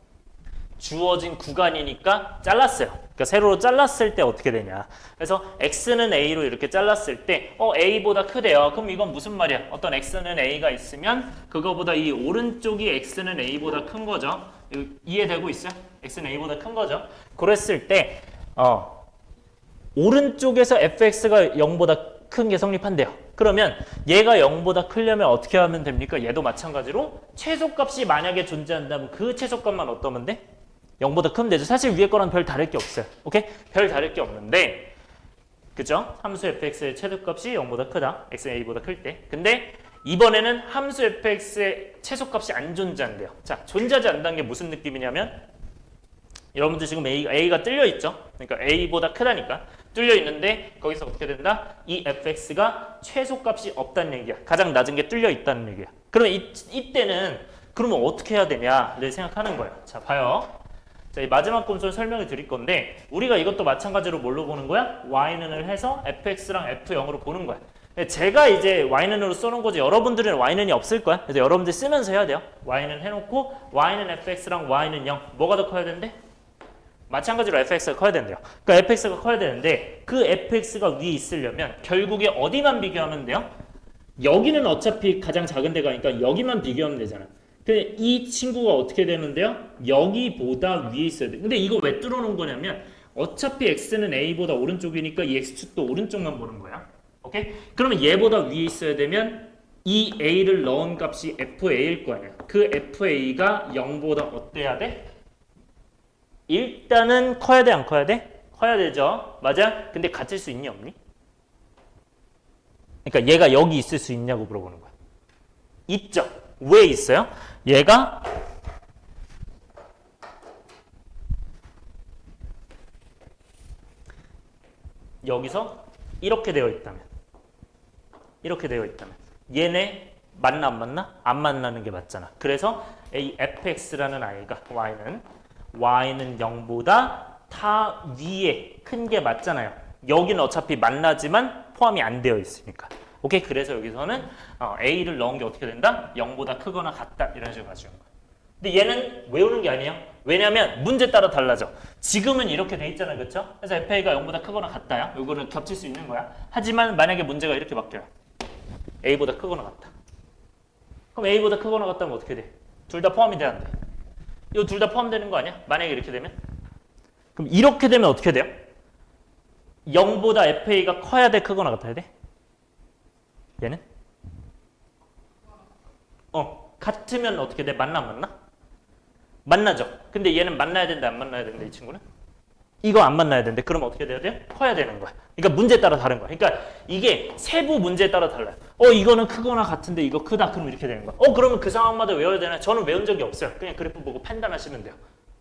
[SPEAKER 1] 주어진 구간이니까 잘랐어요. 그러니까 세로로 잘랐을 때 어떻게 되냐. 그래서 x는 a로 이렇게 잘랐을 때 a보다 크대요. 그럼 이건 무슨 말이야? 어떤 x는 a가 있으면 그거보다 이 오른쪽이 x는 a보다 큰 거죠. 이해되고 있어요? x는 a보다 큰 거죠. 그랬을 때 오른쪽에서 fx가 0보다 큰 게 성립한대요. 그러면 얘가 0보다 크려면 어떻게 하면 됩니까? 얘도 마찬가지로 최소값이 만약에 존재한다면 그 최소값만 어떠면 돼? 0보다 크면 되죠. 사실 위에 거랑 별 다를 게 없어요. 오케이? 별 다를 게 없는데 그죠? 함수 fx의 최소값이 0보다 크다. x는 a보다 클 때. 근데 이번에는 함수 fx의 최소값이 안 존재한대요. 자, 존재하지 않는다는 게 무슨 느낌이냐면 여러분들 지금 a가 뚫려 있죠? 그러니까 a보다 크다니까. 뚫려 있는데 거기서 어떻게 된다? 이 fx가 최소값이 없다는 얘기야. 가장 낮은 게 뚫려 있다는 얘기야. 그러면 이때는 그러면 어떻게 해야 되냐를 생각하는 거예요. 자, 봐요. 자, 이 마지막 꼼수를 설명을 드릴 건데 우리가 이것도 마찬가지로 뭘로 보는 거야? y는을 해서 fx랑 f0으로 보는 거야. 제가 이제 y는으로 써놓은 거지 여러분들은 y는이 없을 거야. 그래서 여러분들 쓰면서 해야 돼요. y는 해놓고 y는 fx랑 y는 0. 뭐가 더 커야 된대? 마찬가지로 fx가 커야 된대요. 그러니까 fx가 커야 되는데 그 fx가 위에 있으려면 결국에 어디만 비교하면 돼요? 여기는 어차피 가장 작은 데가 니까 여기만 비교하면 되잖아. 근데 이 친구가 어떻게 되는데요? 여기보다 위에 있어야 돼. 근데 이거 왜 뚫어놓은 거냐면 어차피 x는 a보다 오른쪽이니까 이 x축도 오른쪽만 보는 거야. 오케이? 그러면 얘보다 위에 있어야 되면 이 a를 넣은 값이 fa일 거 아니야. 그 fa가 0보다 어때야 돼? 일단은 커야 돼, 안 커야 돼? 커야 되죠. 맞아? 근데 같을 수 있니, 없니? 그러니까 얘가 여기 있을 수 있냐고 물어보는 거야. 있죠. 왜 있어요? 얘가 여기서 이렇게 되어 있다면 얘네 맞나 안 맞나? 안 만나는 게 맞잖아. 그래서 이 fx라는 아이가 y는 0보다 다 위에 큰 게 맞잖아요. 여기는 어차피 만나지만 포함이 안 되어 있으니까. 오케이? 그래서 여기서는 a를 넣은 게 어떻게 된다? 0보다 크거나 같다. 이런 식으로 가져온 거야. 근데 얘는 외우는 게 아니에요. 왜냐하면 문제 따라 달라져. 지금은 이렇게 돼 있잖아요. 그렇죠? 그래서 fa가 0보다 크거나 같다야. 이거는 겹칠 수 있는 거야. 하지만 만약에 문제가 이렇게 바뀌어요. a보다 크거나 같다. 그럼 a보다 크거나 같다면 어떻게 돼? 둘 다 포함이 돼야 안 돼? 이거 둘 다 포함되는 거 아니야? 만약에 이렇게 되면? 그럼 이렇게 되면 어떻게 돼요? 0보다 fa가 커야 돼? 크거나 같아야 돼? 얘는? 같으면 어떻게 돼? 만나 안 만나? 만나죠. 근데 얘는 만나야 된다 안 만나야 된다 이 친구는? 이거 안 만나야 되는데 그럼 어떻게 돼야 돼요? 커야 되는 거야. 그러니까 문제에 따라 다른 거야. 그러니까 이게 세부 문제에 따라 달라요. 이거는 크거나 같은데 이거 크다 그럼 이렇게 되는 거야. 그러면 그 상황마다 외워야 되나? 저는 외운 적이 없어요. 그냥 그래프 보고 판단하시면 돼요.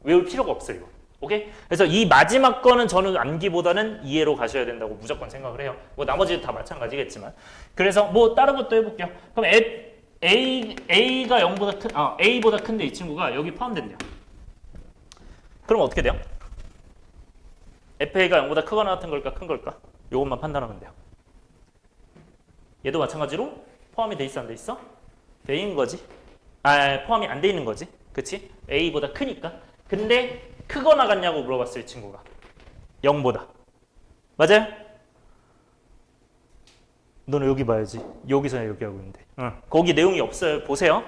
[SPEAKER 1] 외울 필요가 없어요 이거. 오케이? 그래서 이 마지막 거는 저는 암기보다는 이해로 가셔야 된다고 무조건 생각을 해요. 뭐 나머지도 다 마찬가지겠지만. 그래서 뭐 다른 것도 해볼게요. 그럼 A가 0보다 큰, A보다 큰데 이 친구가 여기 포함된대요. 그럼 어떻게 돼요? FA가 0보다 크거나 같은 걸까 큰 걸까? 이것만 판단하면 돼요. 얘도 마찬가지로 포함이 돼 있어 안 돼 있어? 돼 있는 거지. 포함이 안 돼 있는 거지. 그치? A보다 크니까. 근데 크거나 같냐고 물어봤어요 이 친구가. 0보다. 맞아요? 너는 여기 봐야지. 여기서 여기 하고 있는데. 거기 내용이 없어요. 보세요.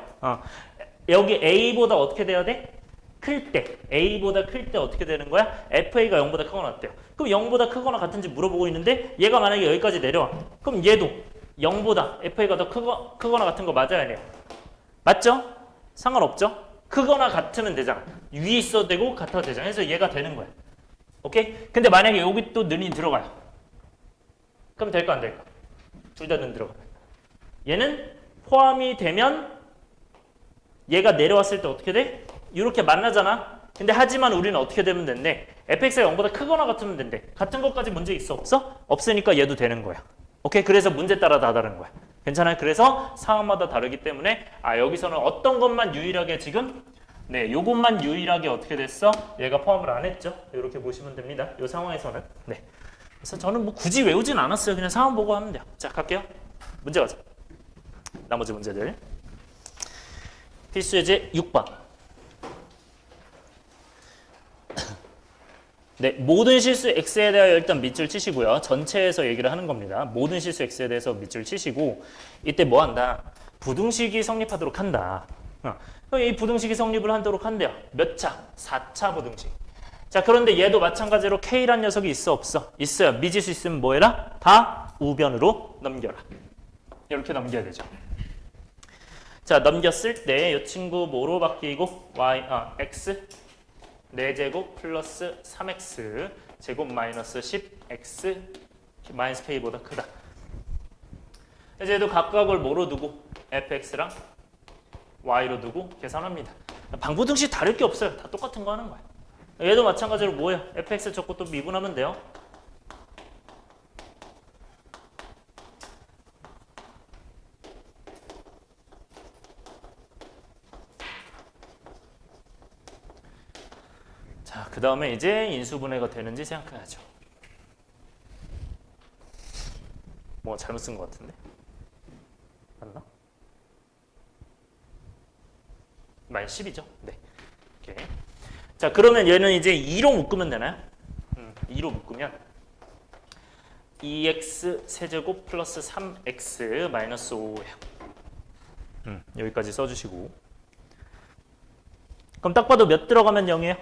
[SPEAKER 1] 여기 A보다 어떻게 돼야 돼? 클 때. A보다 클 때 어떻게 되는 거야? FA가 0보다 크거나 같대요. 그럼 0보다 크거나 같은지 물어보고 있는데 얘가 만약에 여기까지 내려와. 그럼 얘도 0보다 FA가 더 크거나 같은 거 맞아야 해요. 맞죠? 상관없죠? 크거나 같으면 되잖아. 위에 있어도 되고 같아도 되잖아. 그래서 얘가 되는 거야. 오케이? 근데 만약에 여기 또 는이 들어가요. 그럼 될까 안 될까? 둘 다 는 들어가요. 얘는 포함이 되면 얘가 내려왔을 때 어떻게 돼? 이렇게 만나잖아. 근데 하지만 우리는 어떻게 되면 된대? fx가 0보다 크거나 같으면 된대. 같은 것까지 문제 있어? 없어? 없으니까 얘도 되는 거야. 오케이? 그래서 문제 따라 다 다른 거야. 괜찮아요? 그래서 상황마다 다르기 때문에 여기서는 어떤 것만 유일하게 지금 네, 요것만 유일하게 어떻게 됐어? 얘가 포함을 안 했죠? 이렇게 보시면 됩니다. 이 상황에서는. 네. 그래서 저는 뭐 굳이 외우진 않았어요. 그냥 상황 보고 하면 돼요. 자, 갈게요. 문제 가자. 나머지 문제들. 필수 예제 6번. 네, 모든 실수 x에 대하여 일단 밑줄 치시고요. 전체에서 얘기를 하는 겁니다. 모든 실수 x에 대해서 밑줄 치시고 이때 뭐 한다? 부등식이 성립하도록 한다. 그럼 이 부등식이 성립을 하도록 한대요. 몇 차? 4차 부등식. 자, 그런데 얘도 마찬가지로 k란 녀석이 있어 없어? 있어요. 미지수 있으면 뭐 해라? 다 우변으로 넘겨라. 이렇게 넘겨야 되죠. 자, 넘겼을 때 이 친구 뭐로 바뀌고 x 4제곱 플러스 3x 제곱 마이너스 10x 마이너스 k보다 크다. 이제 얘도 각각을 뭐로 두고 fx랑 y로 두고 계산합니다. 방부등식 다를 게 없어요. 다 똑같은 거 하는 거야. 얘도 마찬가지로 뭐예요? fx 적고 또 미분하면 돼요. 자, 그 다음에 이제 인수분해가 되는지 생각해야죠. 뭐 잘못 쓴 것 같은데? 맞나? 마이너스 10이죠. 네. 오케이. 자, 그러면 얘는 이제 2로 묶으면 되나요? 2로 묶으면 2x 세제곱 플러스 3x 마이너스 5예요. 여기까지 써주시고. 그럼 딱 봐도 몇 들어가면 0이에요?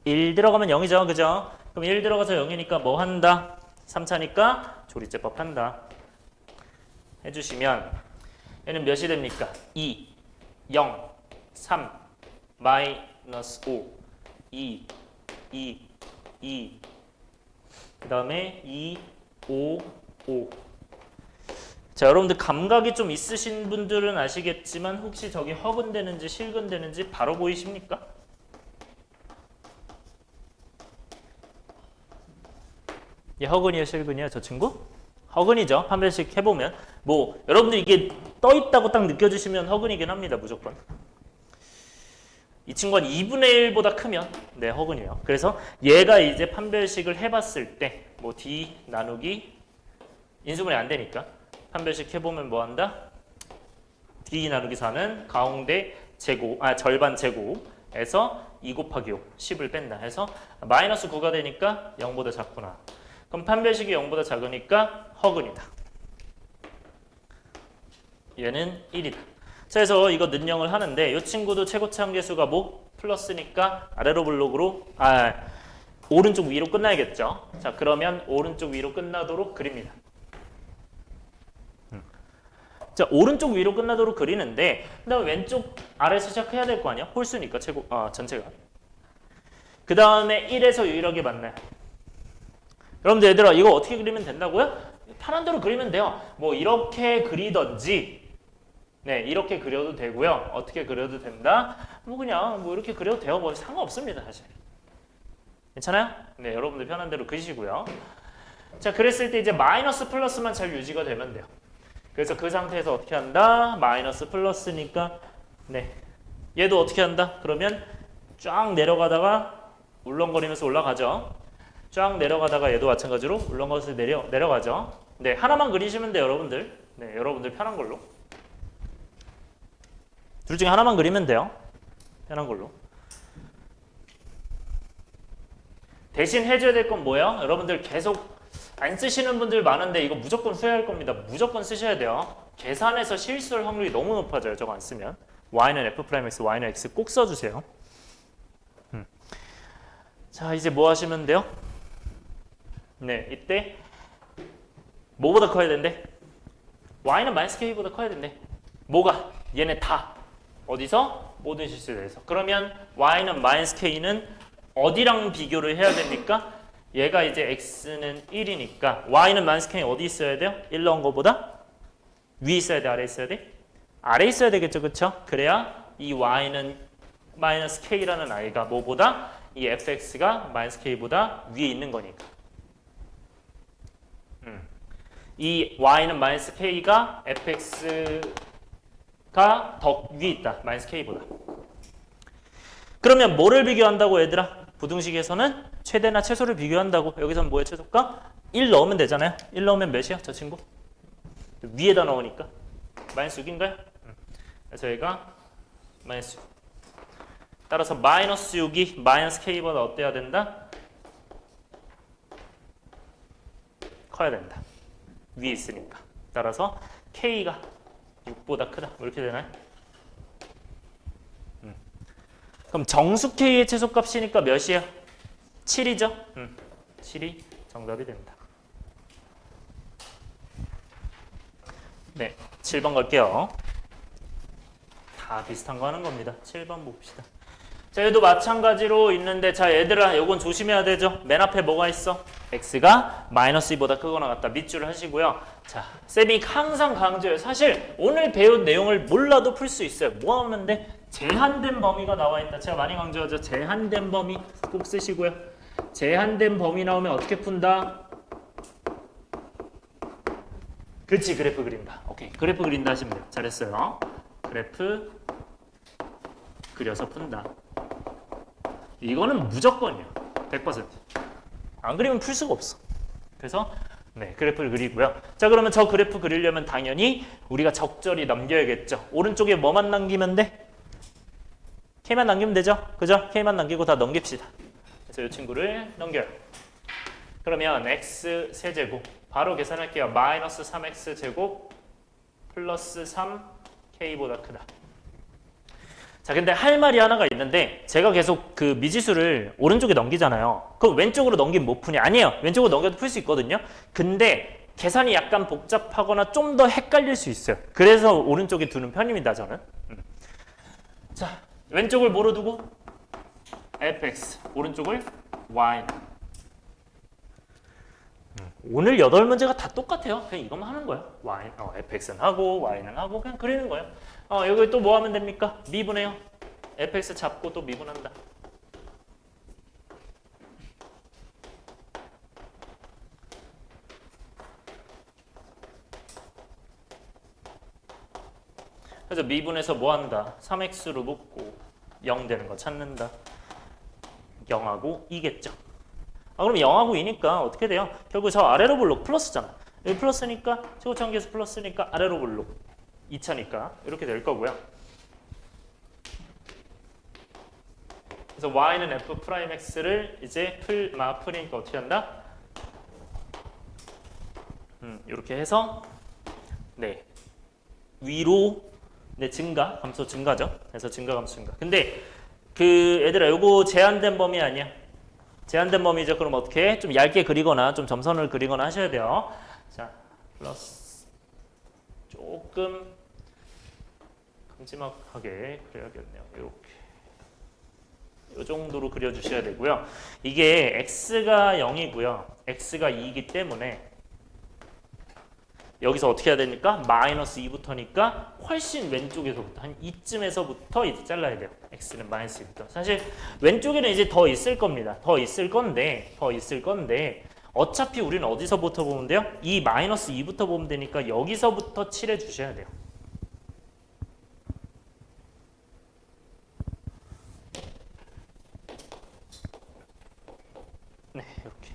[SPEAKER 1] 1 들어가면 0이죠. 그죠? 그럼 1 들어가서 0이니까 뭐 한다? 3차니까 조리제법 한다. 해주시면 얘는 몇이 됩니까? 2, 0, 3, 마이너스 5, 2, 2, 그 다음에 2, 5, 5. 자, 여러분들 감각이 좀 있으신 분들은 아시겠지만 혹시 저기 허근되는지 실근되는지 바로 보이십니까? 얘 허근이에요, 실근이에요, 저 친구? 허근이죠. 한 번씩 해보면 뭐 여러분들 이게 떠 있다고 딱 느껴지시면 허근이긴 합니다, 무조건. 이 친구가 2분의 1보다 크면 네, 허근이에요. 그래서 얘가 이제 판별식을 해봤을 때 뭐 d 나누기 인수분해 안 되니까 판별식 해보면 뭐 한다? d 나누기 4는 가운데 제곱, 절반 제곱에서 2 곱하기 5, 10을 뺀다 해서 마이너스 9가 되니까 0보다 작구나. 그럼 판별식이 0보다 작으니까 허근이다. 얘는 1이다. 그래서 이거 능령을 하는데 이 친구도 최고차 함계수가 뭐? 플러스니까 아래로 블록으로 오른쪽 위로 끝나야겠죠. 자, 그러면 오른쪽 위로 끝나도록 그립니다. 자, 오른쪽 위로 끝나도록 그리는데 그다음에 왼쪽 아래에서 시작해야 될 거 아니야? 홀수니까 전체가. 그 다음에 1에서 유일하게 만나요. 여러분들 얘들아 이거 어떻게 그리면 된다고요? 편한 대로 그리면 돼요. 뭐 이렇게 그리던지 네, 이렇게 그려도 되고요. 어떻게 그려도 된다? 뭐 그냥 뭐 이렇게 그려도 돼요. 뭐 상관없습니다, 사실. 괜찮아요? 네, 여러분들 편한 대로 그리시고요. 자, 그랬을 때 이제 마이너스 플러스만 잘 유지가 되면 돼요. 그래서 그 상태에서 어떻게 한다? 마이너스 플러스니까 네, 얘도 어떻게 한다? 그러면 쫙 내려가다가 울렁거리면서 올라가죠. 쫙 내려가다가 얘도 마찬가지로 울렁거려서 내려가죠. 네, 하나만 그리시면 돼요, 여러분들. 네, 여러분들 편한 걸로. 둘 중에 하나만 그리면 돼요. 편한 걸로. 대신 해줘야 될 건 뭐예요? 여러분들 계속 안 쓰시는 분들 많은데 이거 무조건 후회할 겁니다. 무조건 쓰셔야 돼요. 계산해서 실수할 확률이 너무 높아져요. 저거 안 쓰면. y는 f'x, y는 x 꼭 써주세요. 자, 이제 뭐 하시면 돼요? 네, 이때 뭐보다 커야 된대? y는 마이너스 k보다 커야 된대. 뭐가? 얘네 다. 어디서? 모든 실수에 대해서. 그러면 y는 마이너스 k는 어디랑 비교를 해야 됩니까? 얘가 이제 x는 1이니까 y는 마이너스 k는 어디 있어야 돼요? 1 넣은 거보다? 위에 있어야 돼? 아래 있어야 돼? 아래 있어야 되겠죠, 그쵸? 그래야 이 y는 마이너스 k라는 아이가 뭐보다 이 fx가 마이너스 k보다 위에 있는 거니까. 이 y는 마이너스 k가 fx가 더 위에 있다. 마이너스 k보다. 그러면 뭐를 비교한다고 얘들아? 부등식에서는 최대나 최소를 비교한다고. 여기서는 뭐의 최소가? 1 넣으면 되잖아요. 1 넣으면 몇이야? 저 친구? 위에다 넣으니까. 마이너스 6인가요? 그래서 얘가 마이너스 6. 따라서 마이너스 6이 마이너스 k보다 어때야 된다? 커야 된다. 위에 있으니까. 따라서 k가 6보다 크다. 뭐 이렇게 되나요? 그럼 정수 k의 최소값이니까 몇이야? 7이죠? 7이 정답이 된다. 네, 7번 갈게요. 다 비슷한 거 하는 겁니다. 7번 봅시다. 자, 얘도 마찬가지로 있는데, 자, 얘들아, 요건 조심해야 되죠? 맨 앞에 뭐가 있어? x가 마이너스 2보다 크거나 같다. 밑줄 하시고요. 자, 쌤이 항상 강조해요. 사실 오늘 배운 내용을 몰라도 풀 수 있어요. 뭐 하면 돼? 제한된 범위가 나와 있다. 제가 많이 강조하죠. 제한된 범위 꼭 쓰시고요. 제한된 범위 나오면 어떻게 푼다? 그렇지, 그래프 그린다. 오케이, 그래프 그린다 하시면 돼요. 잘했어요. 그래프 그려서 푼다. 이거는 무조건이야. 100%. 안 그리면 풀 수가 없어. 그래서 네, 그래프를 그리고요. 자, 그러면 저 그래프 그리려면 당연히 우리가 적절히 넘겨야겠죠. 오른쪽에 뭐만 남기면 돼? K만 남기면 되죠? 그죠? K만 남기고 다 넘깁시다. 그래서 이 친구를 넘겨요. 그러면 x 세제곱 바로 계산할게요. 마이너스 3x 제곱 플러스 3k보다 크다. 자, 근데 할 말이 하나가 있는데 제가 계속 그 미지수를 오른쪽에 넘기잖아요. 그럼 왼쪽으로 넘기면 못 푸냐? 아니에요. 왼쪽으로 넘겨도 풀 수 있거든요. 근데 계산이 약간 복잡하거나 좀 더 헷갈릴 수 있어요. 그래서 오른쪽에 두는 편입니다, 저는. 자, 왼쪽을 뭐로 두고? fx, 오른쪽을 y. 오늘 8문제가 다 똑같아요. 그냥 이것만 하는 거예요. fx는 하고 y는 하고 그냥 그리는 거예요. 여기 또 뭐 하면 됩니까? 미분해요. fx 잡고 또 미분한다. 그래서 미분해서 뭐 한다? 3x로 묶고 0 되는 거 찾는다. 0하고 2겠죠. 그럼 0하고 2니까 어떻게 돼요? 결국 저 아래로 볼록 플러스잖아. 여기 플러스니까 최고차원계수 플러스니까 아래로 볼록 2차니까 이렇게 될 거고요. 그래서 y는 f'x를 이제 풀이니까 어떻게 한다? 이렇게 해서 네 위로 네 증가 감소 증가죠. 그래서 증가 감소 증가. 근데 그 얘들아 요거 제한된 범위 아니야? 제한된 범위죠. 그럼 어떻게 해? 좀 얇게 그리거나 좀 점선을 그리거나 하셔야 돼요. 자, 플러스 조금 큼지막하게 그려야겠네요. 이렇게 이 정도로 그려주셔야 되고요. 이게 x가 0이고요. x가 2이기 때문에 여기서 어떻게 해야 됩니까? 마이너스 2부터니까 훨씬 왼쪽에서부터 한 이쯤에서부터 이제 잘라야 돼요. x는 마이너스 2부터. 사실 왼쪽에는 이제 더 있을 겁니다. 더 있을 건데 어차피 우리는 어디서부터 보면 돼요? 이 마이너스 2부터 보면 되니까 여기서부터 칠해 주셔야 돼요. 네, 이렇게.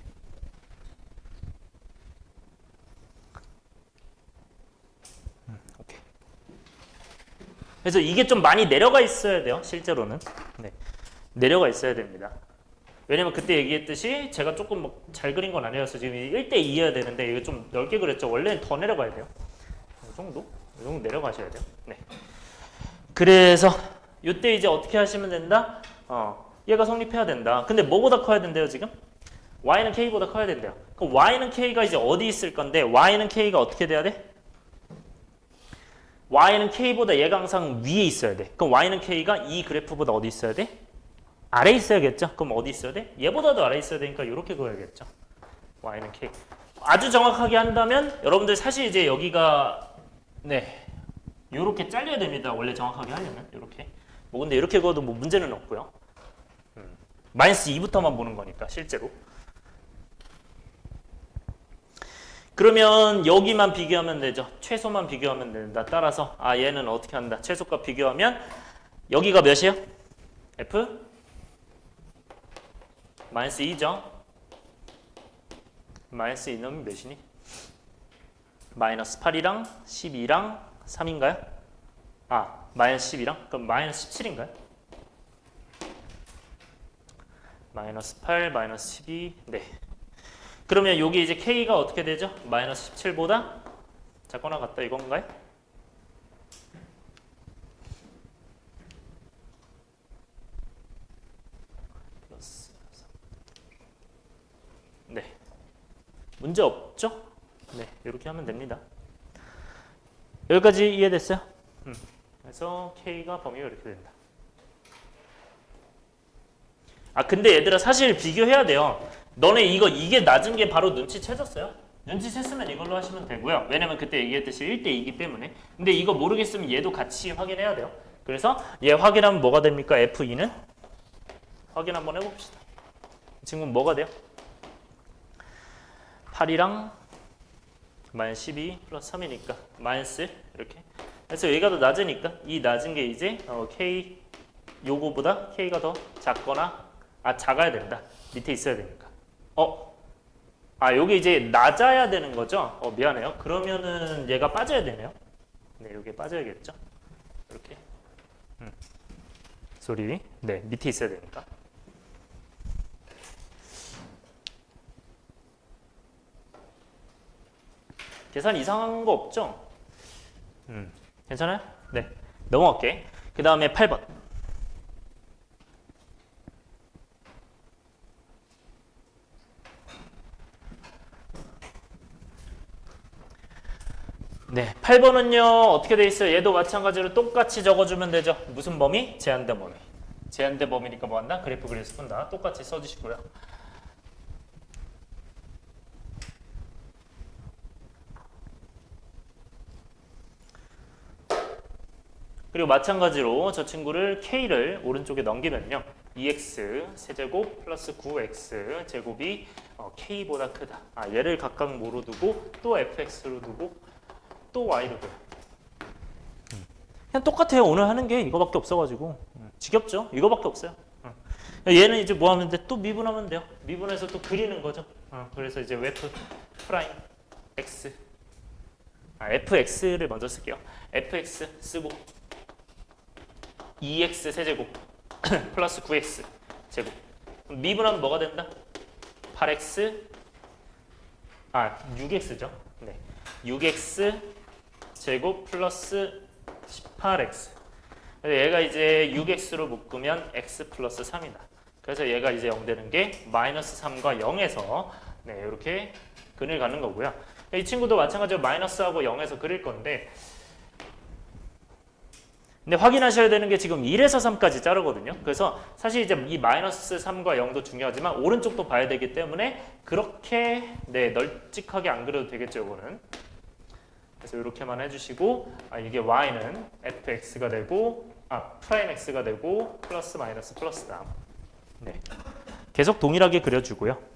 [SPEAKER 1] 오케이. 그래서 이게 좀 많이 내려가 있어야 돼요. 실제로는. 네, 내려가 있어야 됩니다. 왜냐면 그때 얘기했듯이 제가 조금 잘 그린 건 아니어서 지금 1대2여야 되는데 이거 좀 넓게 그렸죠. 원래는 더 내려가야 돼요. 이 정도? 이 정도 내려가셔야 돼요. 네. 그래서 이때 이제 어떻게 하시면 된다? 얘가 성립해야 된다. 근데 뭐보다 커야 된대요, 지금? y는 k보다 커야 된대요. 그럼 y는 k가 이제 어디 있을 건데 y는 k가 어떻게 돼야 돼? y는 k보다 얘가 항상 위에 있어야 돼. 그럼 y는 k가 이 그래프보다 어디 있어야 돼? 아래 있어야겠죠? 그럼 어디 있어야 돼? 얘보다도 아래 있어야 되니까 이렇게 그어야겠죠. y는 k. 아주 정확하게 한다면 여러분들 사실 이제 여기가 네 이렇게 잘려야 됩니다. 원래 정확하게 하려면 이렇게. 뭐 근데 이렇게 그어도 뭐 문제는 없고요. 마이너스 2부터만 보는 거니까 실제로. 그러면 여기만 비교하면 되죠. 최소만 비교하면 된다. 따라서 얘는 어떻게 한다. 최소값 비교하면 여기가 몇이에요? F? 마이너스 2죠. 마이너스 2는 몇이니? 마이너스 8이랑 12랑 3인가요? 마이너스 12랑? 그럼 마이너스 17인가요? 마이너스 8, 마이너스 12. 네. 그러면 여기 이제 K가 어떻게 되죠? 마이너스 17보다 작거나 같다 이건가요? 플러스 3. 네. 문제 없죠? 네. 이렇게 하면 됩니다. 여기까지 이해됐어요? 그래서 K가 범위가 이렇게 된다. 근데 얘들아 사실 비교해야 돼요. 너네 이게 낮은 게 바로 눈치채졌어요? 눈치챘으면 이걸로 하시면 되고요. 왜냐면 그때 얘기했듯이 1대2이기 때문에. 근데 이거 모르겠으면 얘도 같이 확인해야 돼요. 그래서 얘 확인하면 뭐가 됩니까? F2는? 확인 한번 해봅시다. 지금 뭐가 돼요? 8이랑 마이너스 12 플러스 3이니까 마이너스 1 이렇게. 그래서 얘가 더 낮으니까 이 낮은 게 이제 K 요거보다 K가 더 작거나 작아야 된다. 밑에 있어야 되니까. 요게 이제 낮아야 되는 거죠? 미안해요. 그러면은 얘가 빠져야 되네요. 네, 요게 빠져야겠죠? 이렇게. 소리. 네, 밑에 있어야 되니까. 계산 이상한 거 없죠? 괜찮아요? 네. 넘어갈게. 그 다음에 8번. 네, 8번은요 어떻게 돼 있어요? 얘도 마찬가지로 똑같이 적어주면 되죠. 무슨 범위? 제한된 범위. 제한된 범위니까 뭐 한다? 그래프 그려서 푼다. 똑같이 써주시고요. 그리고 마찬가지로 저 친구를 K를 오른쪽에 넘기면요. 2x 세제곱 플러스 9x 제곱이 K보다 크다. 얘를 각각 뭐로 두고 또 fx로 두고 또 y로 둬요. 그냥 똑같아요. 오늘 하는 게 이거밖에 없어가지고 지겹죠? 이거밖에 없어요. 얘는 이제 뭐 하면 돼? 또 미분하면 돼요. 미분해서 또 그리는 거죠. 그래서 이제 f 프라임 x fx를 먼저 쓸게요. fx 쓰고 2x 세제곱 플러스 9x 제곱. 미분하면 뭐가 된다? 8x 6x죠. 네, 6x 제곱 플러스 18x. 얘가 이제 6x로 묶으면 x 플러스 3이다. 그래서 얘가 이제 0 되는 게 마이너스 3과 0에서 네, 이렇게 근을 갖는 거고요. 이 친구도 마찬가지로 마이너스하고 0에서 그릴 건데 근데 확인하셔야 되는 게 지금 1에서 3까지 자르거든요. 그래서 사실 이제 이 마이너스 3과 0도 중요하지만 오른쪽도 봐야 되기 때문에 그렇게 네, 널찍하게 안 그려도 되겠죠, 이거는. 그래서 이렇게만 해주시고 이게 y는 fx가 되고 프라임 x가 되고 플러스 마이너스 플러스다. 네, 계속 동일하게 그려주고요.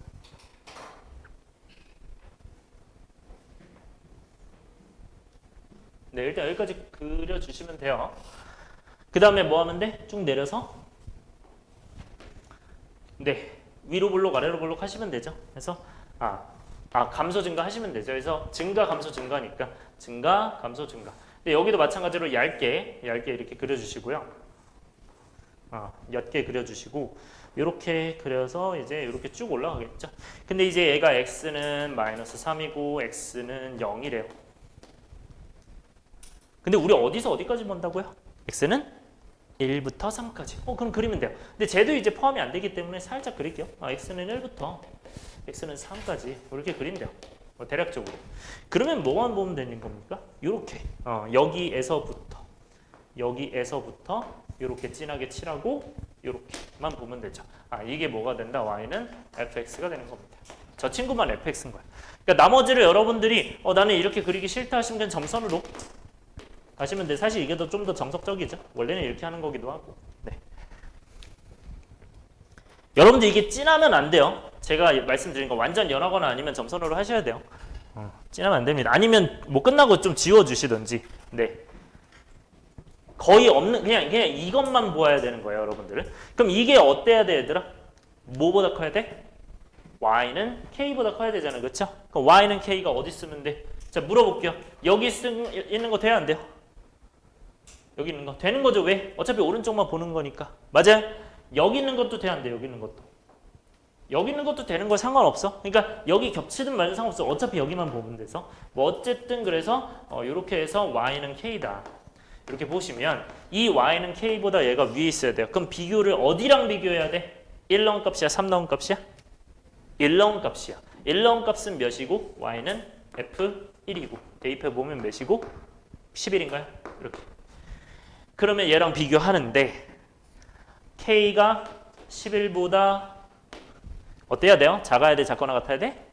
[SPEAKER 1] 네, 일단 여기까지 그려주시면 돼요. 그 다음에 뭐 하면 돼? 쭉 내려서 네, 위로 볼록 아래로 볼록 하시면 되죠. 그래서 감소 증가 하시면 되죠. 그래서 증가 감소 증가니까 증가 감소 증가. 근데 여기도 마찬가지로 얇게 이렇게 그려주시고요. 옅게 그려주시고 이렇게 그려서 이제 이렇게 쭉 올라가겠죠. 근데 이제 얘가 x는 마이너스 3이고 x는 0이래요. 근데 우리 어디서 어디까지 본다고요? x는 1부터 3까지. 그럼 그리면 돼요. 근데 쟤도 이제 포함이 안 되기 때문에 살짝 그릴게요. x는 1부터 x는 3까지 이렇게 그리면 돼요. 대략적으로. 그러면 뭐만 보면 되는 겁니까? 이렇게 여기에서부터 이렇게 진하게 칠하고 이렇게만 보면 되죠. 이게 뭐가 된다? y는 fx가 되는 겁니다. 저 친구만 fx인 거야. 그러니까 나머지를 여러분들이 나는 이렇게 그리기 싫다 하시면 그냥 점선으로 가시면 돼. 사실 이게 좀 더 정석적이죠. 원래는 이렇게 하는 거기도 하고. 네. 여러분들 이게 진하면 안 돼요. 제가 말씀드린 거 완전 연하거나 아니면 점선으로 하셔야 돼요. 진하면 안 됩니다. 아니면 뭐 끝나고 좀 지워주시든지. 네. 거의 없는 그냥 이것만 보아야 되는 거예요, 여러분들은. 그럼 이게 어때야 돼, 얘들아? 뭐보다 커야 돼? y는 k보다 커야 되잖아요, 그렇죠? 그럼 y는 k가 어디 쓰면 돼? 자, 물어볼게요. 여기 있는 거 돼야 안 돼요? 여기 있는 거 되는 거죠? 왜? 어차피 오른쪽만 보는 거니까. 맞아요? 여기 있는 것도 돼야 안 돼, 여기 있는 것도. 여기 있는 것도 되는 거 상관없어. 그러니까 여기 겹치든 말든 상관없어. 어차피 여기만 보면 돼서. 뭐 어쨌든 그래서 이렇게 해서 y는 k다. 이렇게 보시면 이 y는 k보다 얘가 위에 있어야 돼요. 그럼 비교를 어디랑 비교해야 돼? 1 넣은 값이야? 3 넣은 값이야? 1 넣은 값이야. 1 넣은 값은 몇이고 y는 f1이고 대입해보면 몇이고? 11인가요? 이렇게. 그러면 얘랑 비교하는데 k가 11보다 어때야 돼요? 작아야 돼? 작거나 같아야 돼?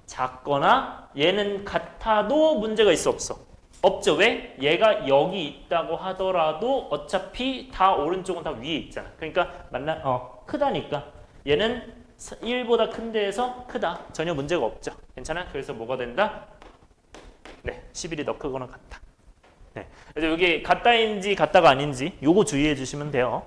[SPEAKER 1] 작거나 얘는 같아도 문제가 있어 없어? 없죠. 왜? 얘가 여기 있다고 하더라도 어차피 다 오른쪽은 다 위에 있잖아. 그러니까 크다니까 얘는 1보다 큰 데에서 크다. 전혀 문제가 없죠. 괜찮아? 그래서 뭐가 된다? 네, 11이 더 크거나 같다. 네. 그래서 여기 같다인지 같다가 아닌지 요거 주의해 주시면 돼요.